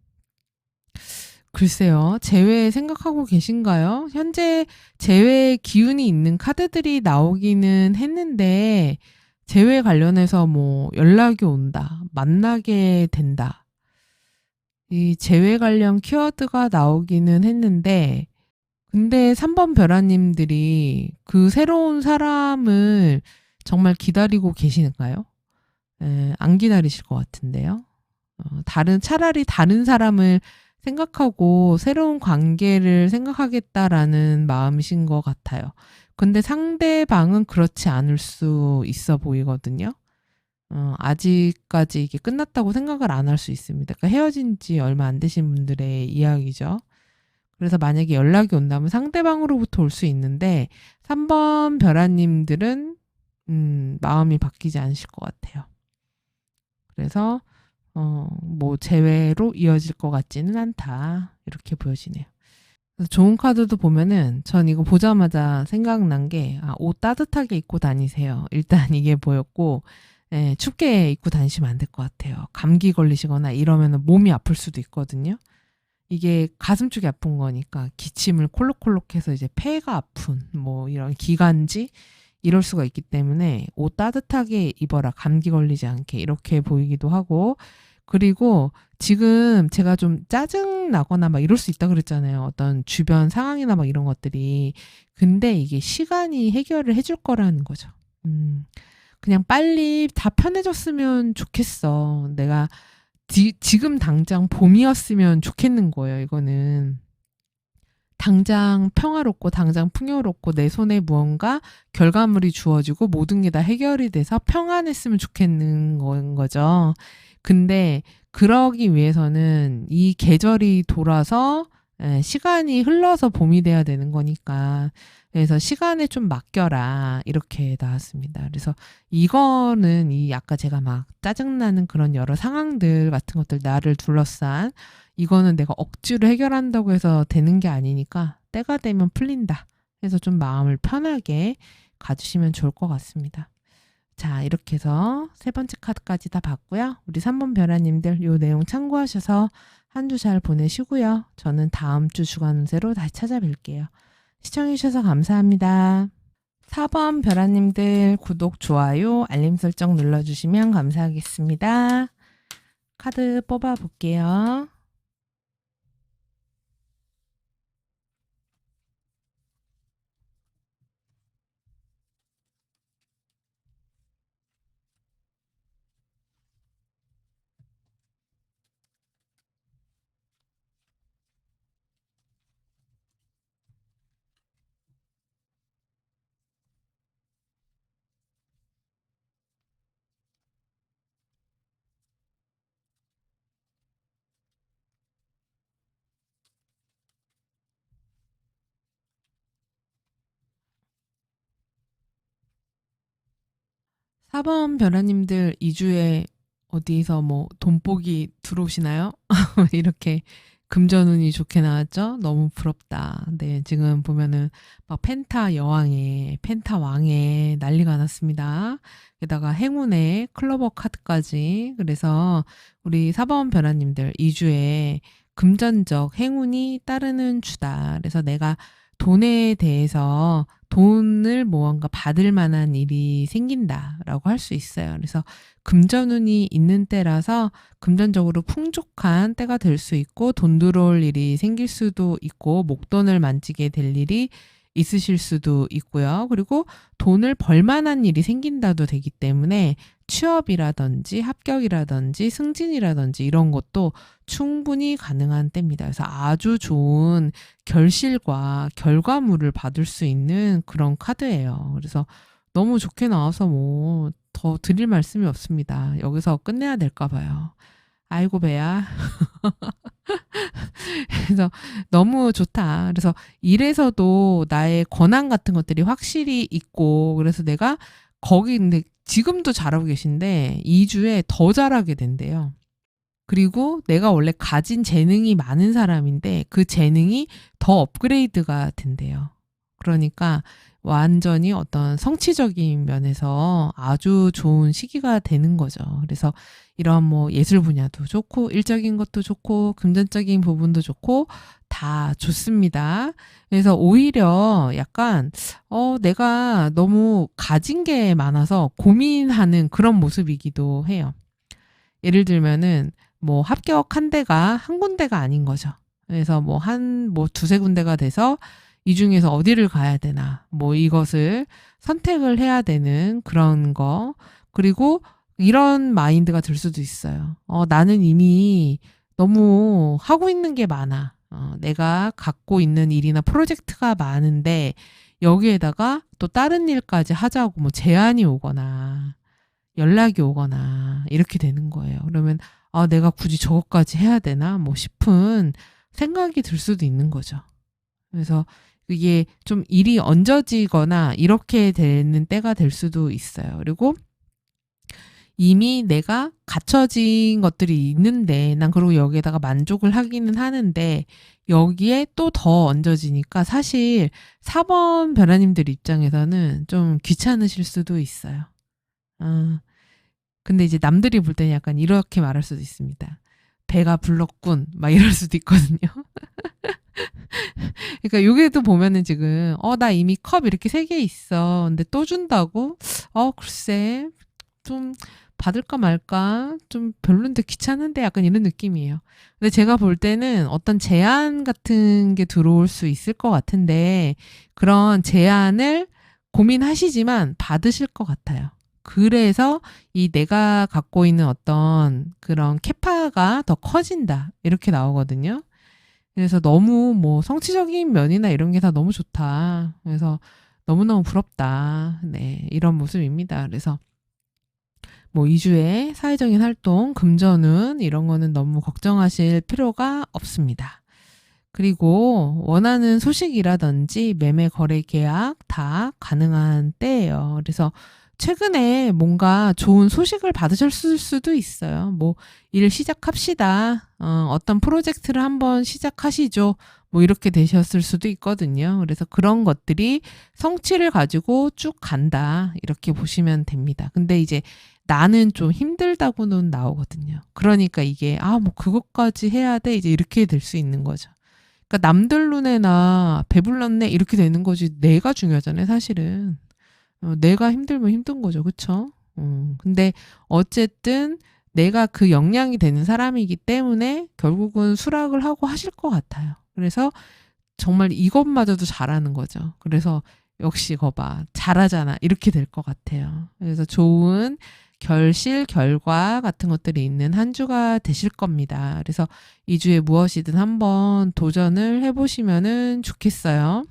글쎄요. 재회 생각하고 계신가요? 현재 재회 기운이 있는 카드들이 나오기는 했는데 재회 관련해서 뭐 연락이 온다. 만나게 된다. 이 재회 관련 키워드가 나오기는 했는데 근데 3번 별아님들이 그 새로운 사람을 정말 기다리고 계시는가요? 안 기다리실 것 같은데요. 차라리 다른 사람을 생각하고 새로운 관계를 생각하겠다라는 마음이신 것 같아요. 근데 상대방은 그렇지 않을 수 있어 보이거든요. 아직까지 이게 끝났다고 생각을 안 할 수 있습니다. 그러니까 헤어진 지 얼마 안 되신 분들의 이야기죠. 그래서 만약에 연락이 온다면 상대방으로부터 올 수 있는데 3번 별아님들은 마음이 바뀌지 않으실 것 같아요. 그래서 뭐 재회로 이어질 것 같지는 않다. 이렇게 보여지네요. 그래서 좋은 카드도 보면은 전 이거 보자마자 생각난 게 옷 따뜻하게 입고 다니세요. 일단 이게 보였고 춥게 입고 다니시면 안 될 것 같아요. 감기 걸리시거나 이러면 몸이 아플 수도 있거든요. 이게 가슴 쪽이 아픈 거니까 기침을 콜록콜록해서 이제 폐가 아픈 뭐 이런 기관지 이럴 수가 있기 때문에 옷 따뜻하게 입어라. 감기 걸리지 않게 이렇게 보이기도 하고 그리고 지금 제가 좀 짜증 나거나 막 이럴 수 있다 그랬잖아요. 어떤 주변 상황이나 막 이런 것들이. 근데 이게 시간이 해결을 해줄 거라는 거죠. 그냥 빨리 다 편해졌으면 좋겠어. 내가 지금 당장 봄이었으면 좋겠는 거예요. 이거는 당장 평화롭고 당장 풍요롭고 내 손에 무언가 결과물이 주어지고 모든 게 다 해결이 돼서 평안했으면 좋겠는 거죠. 근데 그러기 위해서는 이 계절이 돌아서 시간이 흘러서 봄이 돼야 되는 거니까. 그래서 시간에 좀 맡겨라. 이렇게 나왔습니다. 그래서 이거는 아까 제가 막 짜증나는 그런 여러 상황들 같은 것들 나를 둘러싼 이거는 내가 억지로 해결한다고 해서 되는 게 아니니까 때가 되면 풀린다. 그래서 좀 마음을 편하게 가주시면 좋을 것 같습니다. 자, 이렇게 해서 세 번째 카드까지 다 봤고요. 우리 3번 별아님들 요 내용 참고하셔서 한 주 잘 보내시고요. 저는 다음 주 주간 운세로 다시 찾아뵐게요. 시청해주셔서 감사합니다. 4번 별아님들 구독, 좋아요, 알림 설정 눌러주시면 감사하겠습니다. 카드 뽑아볼게요. 4번 별아님들 2주에 어디서 뭐 돈복이 들어오시나요? 이렇게 금전운이 좋게 나왔죠? 너무 부럽다. 네, 지금 보면은 막 펜타 여왕에, 펜타 왕에 난리가 났습니다. 게다가 행운의 클로버 카드까지. 그래서 우리 4번 별아님들 2주에 금전적 행운이 따르는 주다. 그래서 내가 돈에 대해서 돈을 무언가 받을 만한 일이 생긴다라고 할 수 있어요. 그래서 금전운이 있는 때라서 금전적으로 풍족한 때가 될 수 있고 돈 들어올 일이 생길 수도 있고 목돈을 만지게 될 일이 있으실 수도 있고요. 그리고 돈을 벌 만한 일이 생긴다도 되기 때문에 취업이라든지 합격이라든지 승진이라든지 이런 것도 충분히 가능한 때입니다. 그래서 아주 좋은 결실과 결과물을 받을 수 있는 그런 카드예요. 그래서 너무 좋게 나와서 뭐 더 드릴 말씀이 없습니다. 여기서 끝내야 될까 봐요. 아이고 배야. 그래서 너무 좋다. 그래서 일에서도 나의 권한 같은 것들이 확실히 있고 그래서 내가 거기 근데 지금도 잘하고 계신데 2주에 더 잘하게 된대요. 그리고 내가 원래 가진 재능이 많은 사람인데 그 재능이 더 업그레이드가 된대요. 그러니까 완전히 어떤 성취적인 면에서 아주 좋은 시기가 되는 거죠. 그래서 이런 뭐 예술 분야도 좋고 일적인 것도 좋고 금전적인 부분도 좋고 다 좋습니다. 그래서 오히려 약간 내가 너무 가진 게 많아서 고민하는 그런 모습이기도 해요. 예를 들면은 뭐 합격한 데가 한 군데가 아닌 거죠. 그래서 뭐 두세 군데가 돼서 이 중에서 어디를 가야 되나, 뭐 이것을 선택을 해야 되는 그런 거. 그리고 이런 마인드가 들 수도 있어요. 나는 이미 너무 하고 있는 게 많아. 내가 갖고 있는 일이나 프로젝트가 많은데 여기에다가 또 다른 일까지 하자고 뭐 제안이 오거나 연락이 오거나 이렇게 되는 거예요. 그러면 내가 굳이 저것까지 해야 되나 뭐 싶은 생각이 들 수도 있는 거죠. 그래서 이게 좀 일이 얹어지거나 이렇게 되는 때가 될 수도 있어요. 그리고 이미 내가 갖춰진 것들이 있는데 난 그리고 여기에다가 만족을 하기는 하는데 여기에 또 더 얹어지니까 사실 4번 별아님들 입장에서는 좀 귀찮으실 수도 있어요. 근데 이제 남들이 볼 때는 약간 이렇게 말할 수도 있습니다. 배가 불렀군 막 이럴 수도 있거든요. 그러니까 여기에도 보면은 지금 나 이미 컵 이렇게 3개 있어. 근데 또 준다고? 글쎄 좀 받을까 말까 좀 별론데 귀찮은데 약간 이런 느낌이에요. 근데 제가 볼 때는 어떤 제안 같은 게 들어올 수 있을 것 같은데 그런 제안을 고민하시지만 받으실 것 같아요. 그래서 이 내가 갖고 있는 어떤 그런 캐파가 더 커진다 이렇게 나오거든요. 그래서 너무 뭐 성취적인 면이나 이런 게 다 너무 좋다. 그래서 너무너무 부럽다. 네, 이런 모습입니다. 그래서 뭐 2주에 사회적인 활동, 금전운 이런 거는 너무 걱정하실 필요가 없습니다. 그리고 원하는 소식이라든지 매매 거래 계약 다 가능한 때예요. 그래서 최근에 뭔가 좋은 소식을 받으셨을 수도 있어요. 뭐, 일 시작합시다. 어떤 프로젝트를 한번 시작하시죠. 뭐, 이렇게 되셨을 수도 있거든요. 그래서 그런 것들이 성취를 가지고 쭉 간다. 이렇게 보시면 됩니다. 근데 이제 나는 좀 힘들다고는 나오거든요. 그러니까 이게, 뭐, 그것까지 해야 돼. 이제 이렇게 될 수 있는 거죠. 그러니까 남들 눈에나 배불렀네. 이렇게 되는 거지. 내가 중요하잖아요, 사실은. 내가 힘들면 힘든 거죠. 그쵸? 근데 어쨌든 내가 그 역량이 되는 사람이기 때문에 결국은 수락을 하고 하실 것 같아요. 그래서 정말 이것마저도 잘하는 거죠. 그래서 역시 거봐. 잘하잖아. 이렇게 될 것 같아요. 그래서 좋은 결과 같은 것들이 있는 한 주가 되실 겁니다. 그래서 이 주에 무엇이든 한번 도전을 해보시면은 좋겠어요.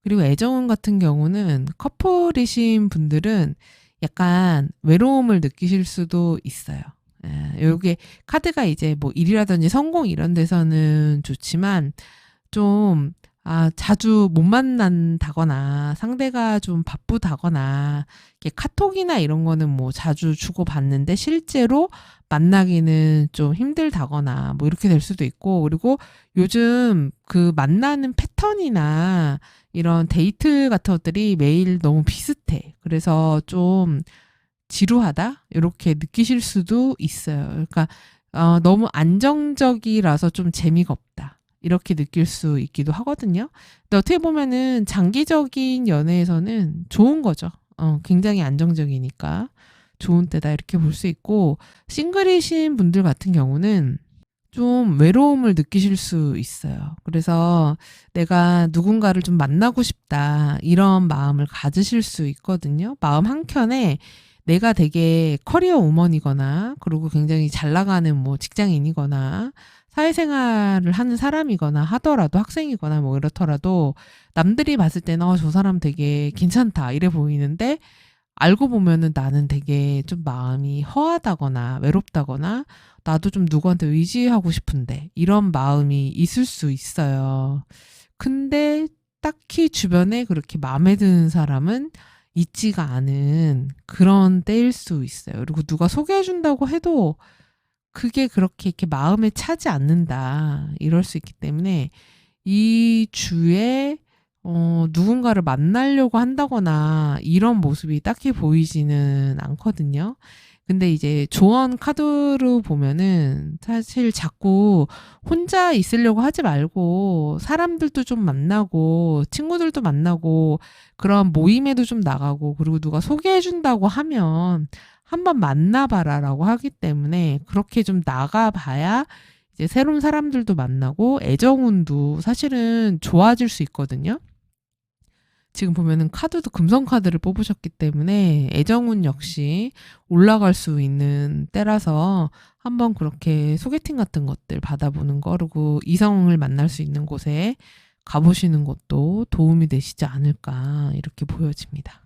그리고 애정운 같은 경우는 커플이신 분들은 약간 외로움을 느끼실 수도 있어요. 요게 카드가 이제 뭐 일이라든지 성공 이런 데서는 좋지만 좀 자주 못 만난다거나 상대가 좀 바쁘다거나 이렇게 카톡이나 이런 거는 뭐 자주 주고받는데 실제로 만나기는 좀 힘들다거나 뭐 이렇게 될 수도 있고, 그리고 요즘 그 만나는 패턴이나 이런 데이트 같은 것들이 매일 너무 비슷해. 그래서 좀 지루하다? 이렇게 느끼실 수도 있어요. 그러니까 너무 안정적이라서 좀 재미가 없다. 이렇게 느낄 수 있기도 하거든요. 근데 어떻게 보면은 장기적인 연애에서는 좋은 거죠. 굉장히 안정적이니까 좋은 때다 이렇게 볼 수 있고, 싱글이신 분들 같은 경우는 좀 외로움을 느끼실 수 있어요. 그래서 내가 누군가를 좀 만나고 싶다 이런 마음을 가지실 수 있거든요. 마음 한켠에 내가 되게 커리어 우먼이거나 그리고 굉장히 잘 나가는 뭐 직장인이거나 사회생활을 하는 사람이거나 하더라도 학생이거나 뭐 이렇더라도 남들이 봤을 때는 저 사람 되게 괜찮다 이래 보이는데 알고 보면은 나는 되게 좀 마음이 허하다거나 외롭다거나 나도 좀 누구한테 의지하고 싶은데 이런 마음이 있을 수 있어요. 근데 딱히 주변에 그렇게 마음에 드는 사람은 있지가 않은 그런 때일 수 있어요. 그리고 누가 소개해준다고 해도 그게 그렇게 이렇게 마음에 차지 않는다. 이럴 수 있기 때문에 이 주에 누군가를 만나려고 한다거나 이런 모습이 딱히 보이지는 않거든요. 근데 이제 조언 카드로 보면은 사실 자꾸 혼자 있으려고 하지 말고 사람들도 좀 만나고 친구들도 만나고 그런 모임에도 좀 나가고 그리고 누가 소개해준다고 하면 한번 만나봐라라고 하기 때문에 그렇게 좀 나가봐야 이제 새로운 사람들도 만나고 애정운도 사실은 좋아질 수 있거든요. 지금 보면은 카드도 금성 카드를 뽑으셨기 때문에 애정운 역시 올라갈 수 있는 때라서 한번 그렇게 소개팅 같은 것들 받아보는 거, 그리고 이성을 만날 수 있는 곳에 가보시는 것도 도움이 되시지 않을까 이렇게 보여집니다.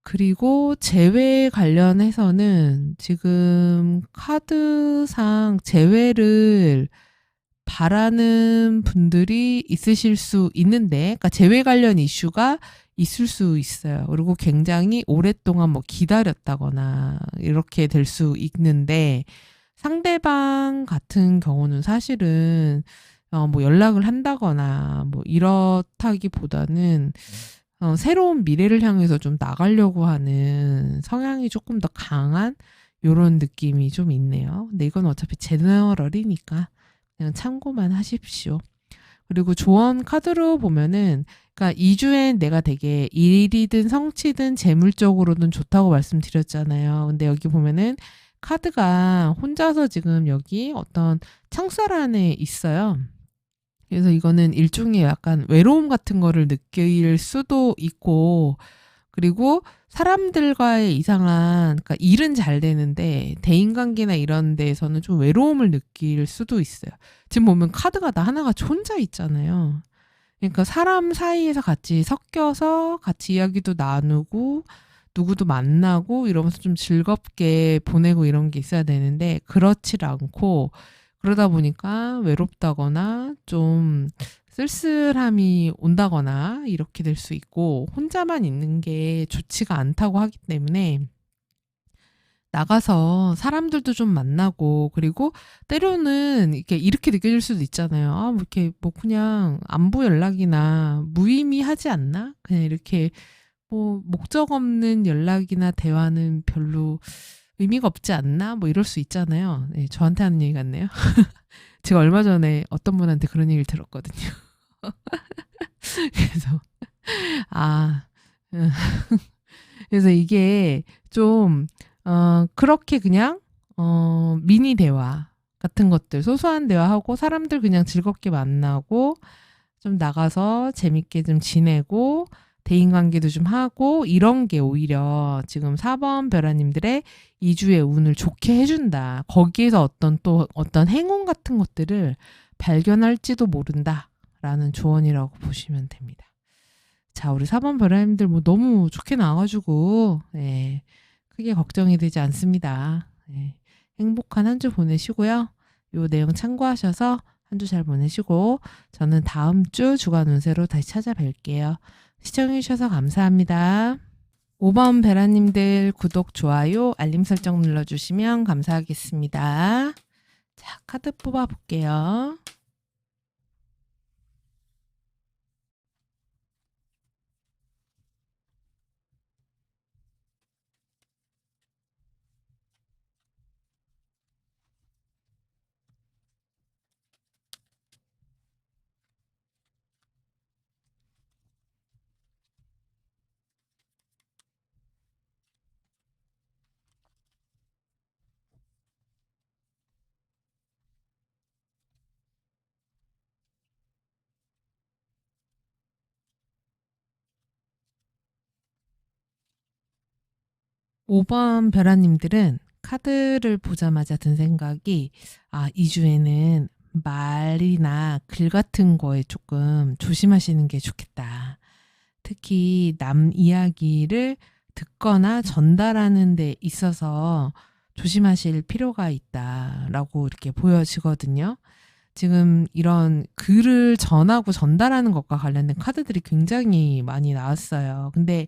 그리고 재회 관련해서는 지금 카드상 재회를 바라는 분들이 있으실 수 있는데, 그러니까 재회 관련 이슈가 있을 수 있어요. 그리고 굉장히 오랫동안 뭐 기다렸다거나 이렇게 될 수 있는데, 상대방 같은 경우는 사실은 뭐 연락을 한다거나 뭐 이렇다기보다는 새로운 미래를 향해서 좀 나가려고 하는 성향이 조금 더 강한 요런 느낌이 좀 있네요. 근데 이건 어차피 제너럴이니까 그냥 참고만 하십시오. 그리고 조언 카드로 보면은, 그러니까 2주엔 내가 되게 일이든 성취든 재물적으로든 좋다고 말씀드렸잖아요. 근데 여기 보면은 카드가 혼자서 지금 여기 어떤 창살 안에 있어요. 그래서 이거는 일종의 약간 외로움 같은 거를 느낄 수도 있고, 그리고 사람들과의 이상한, 그러니까 일은 잘 되는데 대인관계나 이런 데에서는 좀 외로움을 느낄 수도 있어요. 지금 보면 카드가 다 하나같이 혼자 있잖아요. 그러니까 사람 사이에서 같이 섞여서 같이 이야기도 나누고 누구도 만나고 이러면서 좀 즐겁게 보내고 이런 게 있어야 되는데 그렇지 않고 그러다 보니까 외롭다거나 좀 쓸쓸함이 온다거나 이렇게 될 수 있고, 혼자만 있는 게 좋지가 않다고 하기 때문에 나가서 사람들도 좀 만나고, 그리고 때로는 이렇게 느껴질 수도 있잖아요. 아, 뭐 이렇게 뭐 그냥 안부 연락이나 무의미하지 않나? 그냥 이렇게 뭐 목적 없는 연락이나 대화는 별로 의미가 없지 않나? 뭐 이럴 수 있잖아요. 네, 저한테 하는 얘기 같네요. 제가 얼마 전에 어떤 분한테 그런 얘기를 들었거든요. 그래서 아, 그래서 이게 좀 그렇게 그냥 미니 대화 같은 것들, 소소한 대화하고 사람들 그냥 즐겁게 만나고 좀 나가서 재밌게 좀 지내고 대인관계도 좀 하고, 이런 게 오히려 지금 4번 벼라님들의 2주의 운을 좋게 해준다. 거기에서 어떤 행운 같은 것들을 발견할지도 모른다라는 조언이라고 보시면 됩니다. 자, 우리 4번 벼라님들 뭐 너무 좋게 나와가지고 네, 크게 걱정이 되지 않습니다. 네, 행복한 한 주 보내시고요. 요 내용 참고하셔서 한 주 잘 보내시고, 저는 다음 주 주간 운세로 다시 찾아뵐게요. 시청해주셔서 감사합니다. 5번 베라님들 구독, 좋아요, 알림 설정 눌러주시면 감사하겠습니다. 자, 카드 뽑아볼게요. 5번 벼라님들은 카드를 보자마자 든 생각이, 아, 이 주에는 말이나 글 같은 거에 조금 조심하시는 게 좋겠다. 특히 남 이야기를 듣거나 전달하는 데 있어서 조심하실 필요가 있다라고 이렇게 보여지거든요. 지금 이런 글을 전하고 전달하는 것과 관련된 카드들이 굉장히 많이 나왔어요. 근데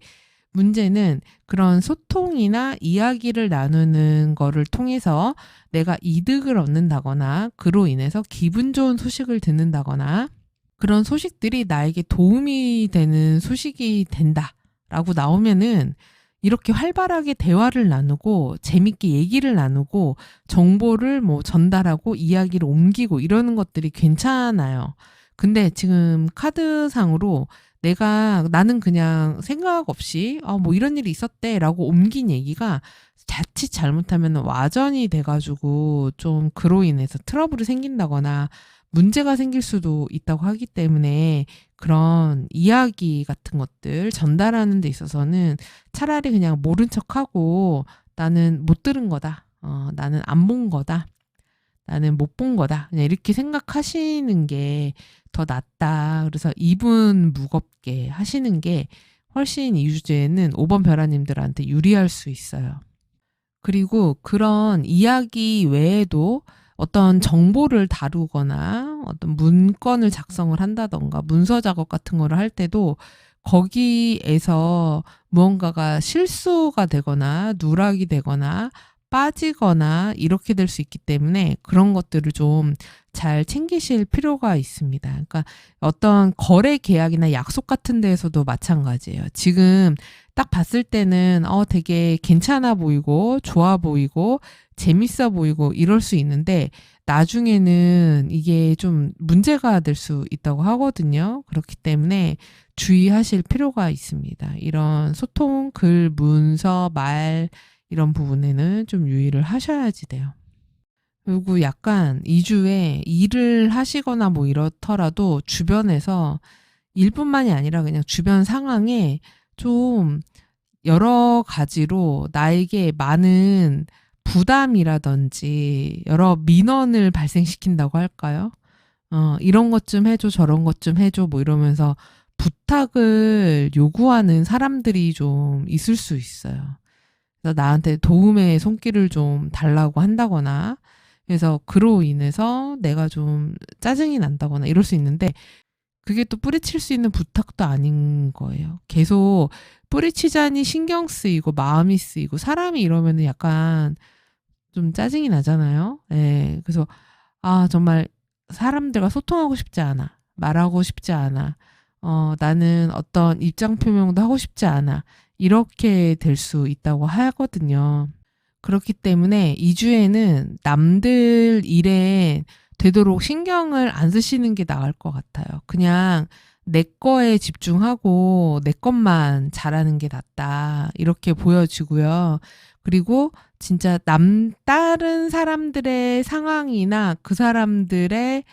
문제는 그런 소통이나 이야기를 나누는 거를 통해서 내가 이득을 얻는다거나, 그로 인해서 기분 좋은 소식을 듣는다거나, 그런 소식들이 나에게 도움이 되는 소식이 된다라고 나오면은, 이렇게 활발하게 대화를 나누고 재밌게 얘기를 나누고 정보를 뭐 전달하고 이야기를 옮기고 이러는 것들이 괜찮아요. 근데 지금 카드상으로 나는 그냥 생각 없이 뭐 이런 일이 있었대라고 옮긴 얘기가 자칫 잘못하면 와전이 돼가지고 좀 그로 인해서 트러블이 생긴다거나 문제가 생길 수도 있다고 하기 때문에, 그런 이야기 같은 것들 전달하는 데 있어서는 차라리 그냥 모른 척하고 나는 못 들은 거다. 나는 안 본 거다. 나는 못 본 거다. 그냥 이렇게 생각하시는 게 더 낫다. 그래서 이분 무겁게 하시는 게 훨씬 이 주제에는 5번 벼라님들한테 유리할 수 있어요. 그리고 그런 이야기 외에도 어떤 정보를 다루거나 어떤 문건을 작성을 한다던가 문서 작업 같은 거를 할 때도 거기에서 무언가가 실수가 되거나 누락이 되거나 빠지거나 이렇게 될 수 있기 때문에 그런 것들을 좀 잘 챙기실 필요가 있습니다. 그러니까 어떤 거래 계약이나 약속 같은 데에서도 마찬가지예요. 지금 딱 봤을 때는 되게 괜찮아 보이고 좋아 보이고 재밌어 보이고 이럴 수 있는데, 나중에는 이게 좀 문제가 될 수 있다고 하거든요. 그렇기 때문에 주의하실 필요가 있습니다. 이런 소통, 글, 문서, 말 이런 부분에는 좀 유의를 하셔야지 돼요. 그리고 약간 2주에 일을 하시거나 뭐 이렇더라도 주변에서, 일뿐만이 아니라 그냥 주변 상황에 좀 여러 가지로 나에게 많은 부담이라든지 여러 민원을 발생시킨다고 할까요? 이런 것 좀 해줘, 저런 것 좀 해줘, 뭐 이러면서 부탁을 요구하는 사람들이 좀 있을 수 있어요. 그래서 나한테 도움의 손길을 좀 달라고 한다거나, 그래서 그로 인해서 내가 좀 짜증이 난다거나 이럴 수 있는데 그게 또 뿌리칠 수 있는 부탁도 아닌 거예요. 계속 뿌리치자니 신경 쓰이고 마음이 쓰이고 사람이 이러면은 약간 좀 짜증이 나잖아요. 예. 그래서 정말 사람들과 소통하고 싶지 않아. 말하고 싶지 않아. 나는 어떤 입장 표명도 하고 싶지 않아. 이렇게 될 수 있다고 하거든요. 그렇기 때문에 2주에는 남들 일에 되도록 신경을 안 쓰시는 게 나을 것 같아요. 그냥 내 거에 집중하고 내 것만 잘하는 게 낫다. 이렇게 보여지고요. 그리고 진짜 다른 사람들의 상황이나 그 사람들의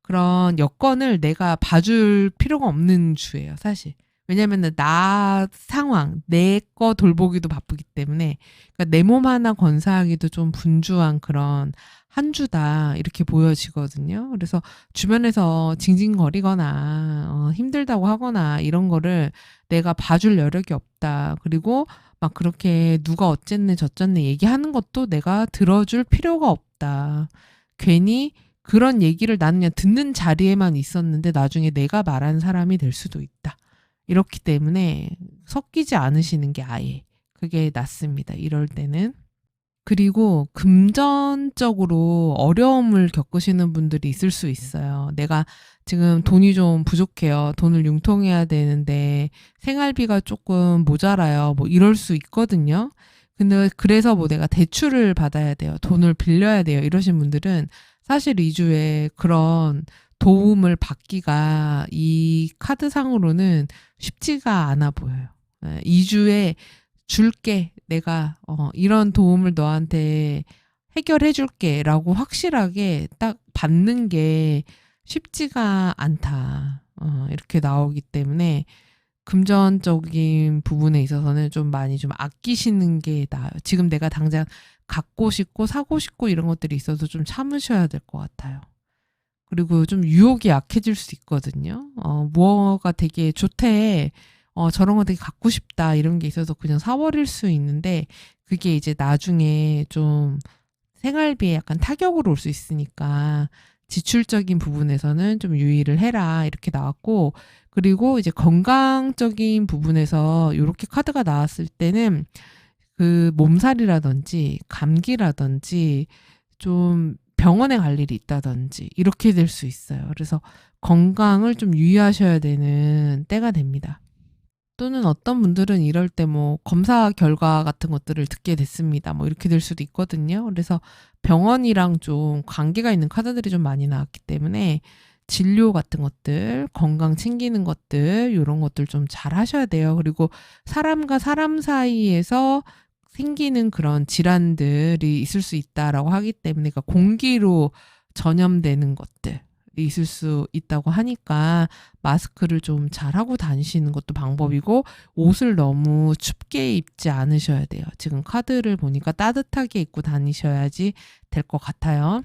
그런 여건을 내가 봐줄 필요가 없는 주예요, 사실. 왜냐면은 나 상황, 내 거 돌보기도 바쁘기 때문에 그러니까 내 몸 하나 건사하기도 좀 분주한 그런 한 주다 이렇게 보여지거든요. 그래서 주변에서 징징거리거나 힘들다고 하거나 이런 거를 내가 봐줄 여력이 없다. 그리고 막 그렇게 누가 어쨌네 저쨌네 얘기하는 것도 내가 들어줄 필요가 없다. 괜히 그런 얘기를 나는 그냥 듣는 자리에만 있었는데 나중에 내가 말한 사람이 될 수도 있다. 이렇기 때문에 섞이지 않으시는 게 아예 그게 낫습니다. 이럴 때는. 그리고 금전적으로 어려움을 겪으시는 분들이 있을 수 있어요. 내가 지금 돈이 좀 부족해요. 돈을 융통해야 되는데 생활비가 조금 모자라요. 뭐 이럴 수 있거든요. 근데 그래서 뭐 내가 대출을 받아야 돼요. 돈을 빌려야 돼요. 이러신 분들은 사실 2주에 그런 도움을 받기가 이 카드상으로는 쉽지가 않아 보여요. 2주에 줄게. 내가 이런 도움을 너한테 해결해 줄게 라고 확실하게 딱 받는 게 쉽지가 않다. 이렇게 나오기 때문에 금전적인 부분에 있어서는 좀 많이 좀 아끼시는 게 나아요. 지금 내가 당장 갖고 싶고 사고 싶고 이런 것들이 있어서 좀 참으셔야 될 것 같아요. 그리고 좀 유혹이 약해질 수 있거든요. 뭐가 되게 좋대. 저런 거 되게 갖고 싶다. 이런 게 있어서 그냥 사버릴 수 있는데, 그게 이제 나중에 좀 생활비에 약간 타격으로 올 수 있으니까, 지출적인 부분에서는 좀 유의를 해라. 이렇게 나왔고, 그리고 이제 건강적인 부분에서 이렇게 카드가 나왔을 때는 그 몸살이라든지 감기라든지 좀 병원에 갈 일이 있다든지 이렇게 될 수 있어요. 그래서 건강을 좀 유의하셔야 되는 때가 됩니다. 또는 어떤 분들은 이럴 때 뭐 검사 결과 같은 것들을 듣게 됐습니다. 뭐 이렇게 될 수도 있거든요. 그래서 병원이랑 좀 관계가 있는 카드들이 좀 많이 나왔기 때문에 진료 같은 것들, 건강 챙기는 것들, 이런 것들 좀 잘 하셔야 돼요. 그리고 사람과 사람 사이에서 생기는 그런 질환들이 있을 수 있다라고 하기 때문에 그러니까 공기로 전염되는 것들이 있을 수 있다고 하니까 마스크를 좀 잘하고 다니시는 것도 방법이고 옷을 너무 춥게 입지 않으셔야 돼요. 지금 카드를 보니까 따뜻하게 입고 다니셔야지 될 것 같아요.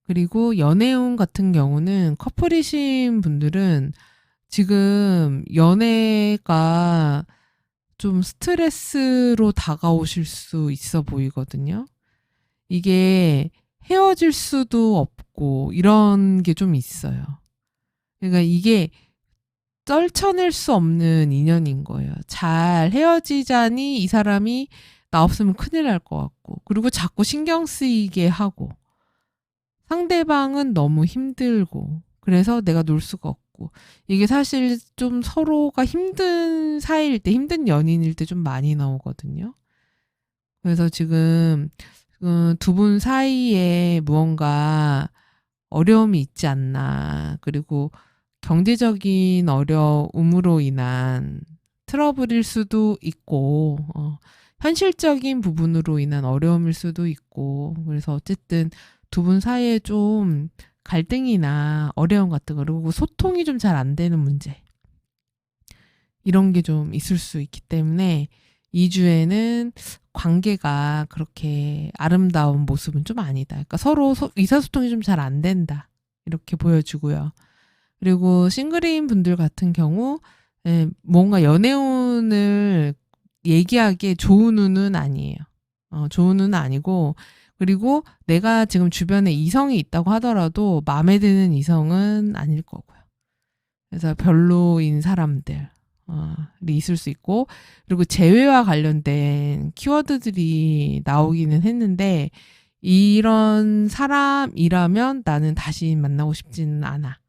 그리고 연애운 같은 경우는 커플이신 분들은 지금 연애가 좀 스트레스로 다가오실 수 있어 보이거든요. 이게 헤어질 수도 없고 이런 게 좀 있어요. 그러니까 이게 떨쳐낼 수 없는 인연인 거예요. 잘 헤어지자니 이 사람이 나 없으면 큰일 날 것 같고 그리고 자꾸 신경 쓰이게 하고 상대방은 너무 힘들고 그래서 내가 놀 수가 없고 이게 사실 좀 서로가 힘든 사이일 때 힘든 연인일 때 좀 많이 나오거든요. 그래서 지금 두 분 사이에 무언가 어려움이 있지 않나. 그리고 경제적인 어려움으로 인한 트러블일 수도 있고, 현실적인 부분으로 인한 어려움일 수도 있고, 그래서 어쨌든 두 분 사이에 좀 갈등이나 어려움 같은 거, 그리고 소통이 좀 잘 안 되는 문제, 이런 게 좀 있을 수 있기 때문에 2주에는 관계가 그렇게 아름다운 모습은 좀 아니다. 그러니까 서로 의사소통이 좀 잘 안 된다. 이렇게 보여주고요. 그리고 싱글인 분들 같은 경우 뭔가 연애운을 얘기하기에 좋은 운은 아니에요. 좋은 운은 아니고 그리고 내가 지금 주변에 이성이 있다고 하더라도 마음에 드는 이성은 아닐 거고요. 그래서 별로인 사람들이 있을 수 있고, 그리고 재회와 관련된 키워드들이 나오기는 했는데, 이런 사람이라면 나는 다시 만나고 싶지는 않아.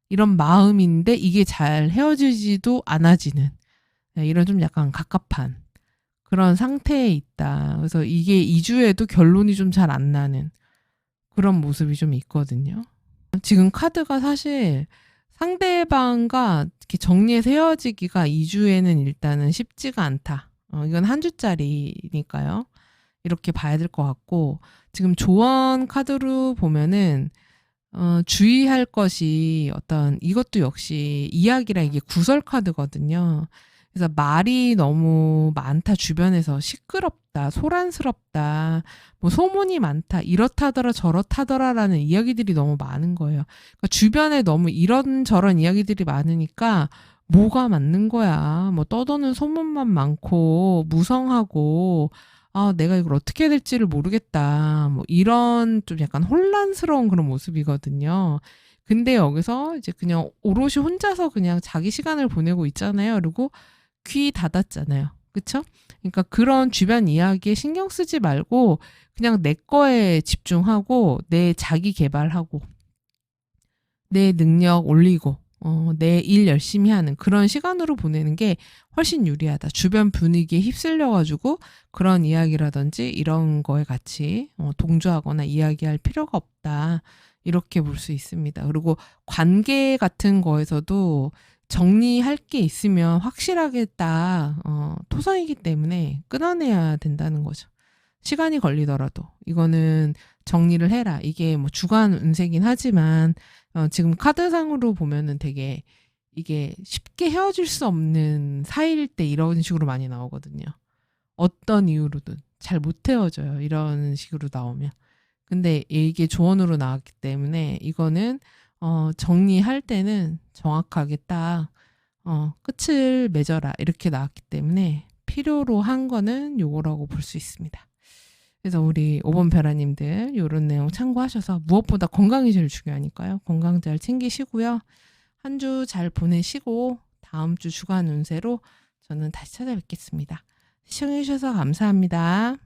이런 마음인데 이게 잘 헤어지지도 않아지는 이런 좀 약간 갑갑한 그런 상태에 있다. 그래서 이게 2주에도 결론이 좀 잘 안 나는 그런 모습이 좀 있거든요. 지금 카드가 사실 상대방과 이렇게 정리해서 헤어지기가 2주에는 일단은 쉽지가 않다. 이건 한 주짜리니까요. 이렇게 봐야 될 것 같고, 지금 조언 카드로 보면은 주의할 것이 이것도 역시 이야기랑 이게 구설 카드거든요. 그래서 말이 너무 많다, 주변에서 시끄럽다, 소란스럽다, 뭐 소문이 많다, 이렇다더라, 저렇다더라라는 이야기들이 너무 많은 거예요. 그러니까 주변에 너무 이런저런 이야기들이 많으니까 뭐가 맞는 거야. 뭐 떠도는 소문만 많고, 무성하고, 내가 이걸 어떻게 해야 될지를 모르겠다. 뭐 이런 좀 약간 혼란스러운 그런 모습이거든요. 근데 여기서 이제 그냥 오롯이 혼자서 그냥 자기 시간을 보내고 있잖아요. 그리고 귀 닫았잖아요. 그쵸? 그러니까 그런 주변 이야기에 신경 쓰지 말고 그냥 내 거에 집중하고 내 자기 개발하고 내 능력 올리고 내 일 열심히 하는 그런 시간으로 보내는 게 훨씬 유리하다. 주변 분위기에 휩쓸려가지고 그런 이야기라든지 이런 거에 같이 동조하거나 이야기할 필요가 없다. 이렇게 볼 수 있습니다. 그리고 관계 같은 거에서도 정리할 게 있으면 확실하게 딱 토성이기 때문에 끊어내야 된다는 거죠. 시간이 걸리더라도 이거는 정리를 해라. 이게 뭐 주간 운세긴 하지만 지금 카드상으로 보면은 되게 이게 쉽게 헤어질 수 없는 사이일 때 이런 식으로 많이 나오거든요. 어떤 이유로든 잘 못 헤어져요. 이런 식으로 나오면. 근데 이게 조언으로 나왔기 때문에 이거는 정리할 때는 정확하게 딱 끝을 맺어라 이렇게 나왔기 때문에 필요로 한 거는 요거라고 볼 수 있습니다. 그래서 우리 5번 벼라님들 요런 내용 참고하셔서 무엇보다 건강이 제일 중요하니까요. 건강 잘 챙기시고요. 한 주 잘 보내시고 다음 주 주간 운세로 저는 다시 찾아뵙겠습니다. 시청해주셔서 감사합니다.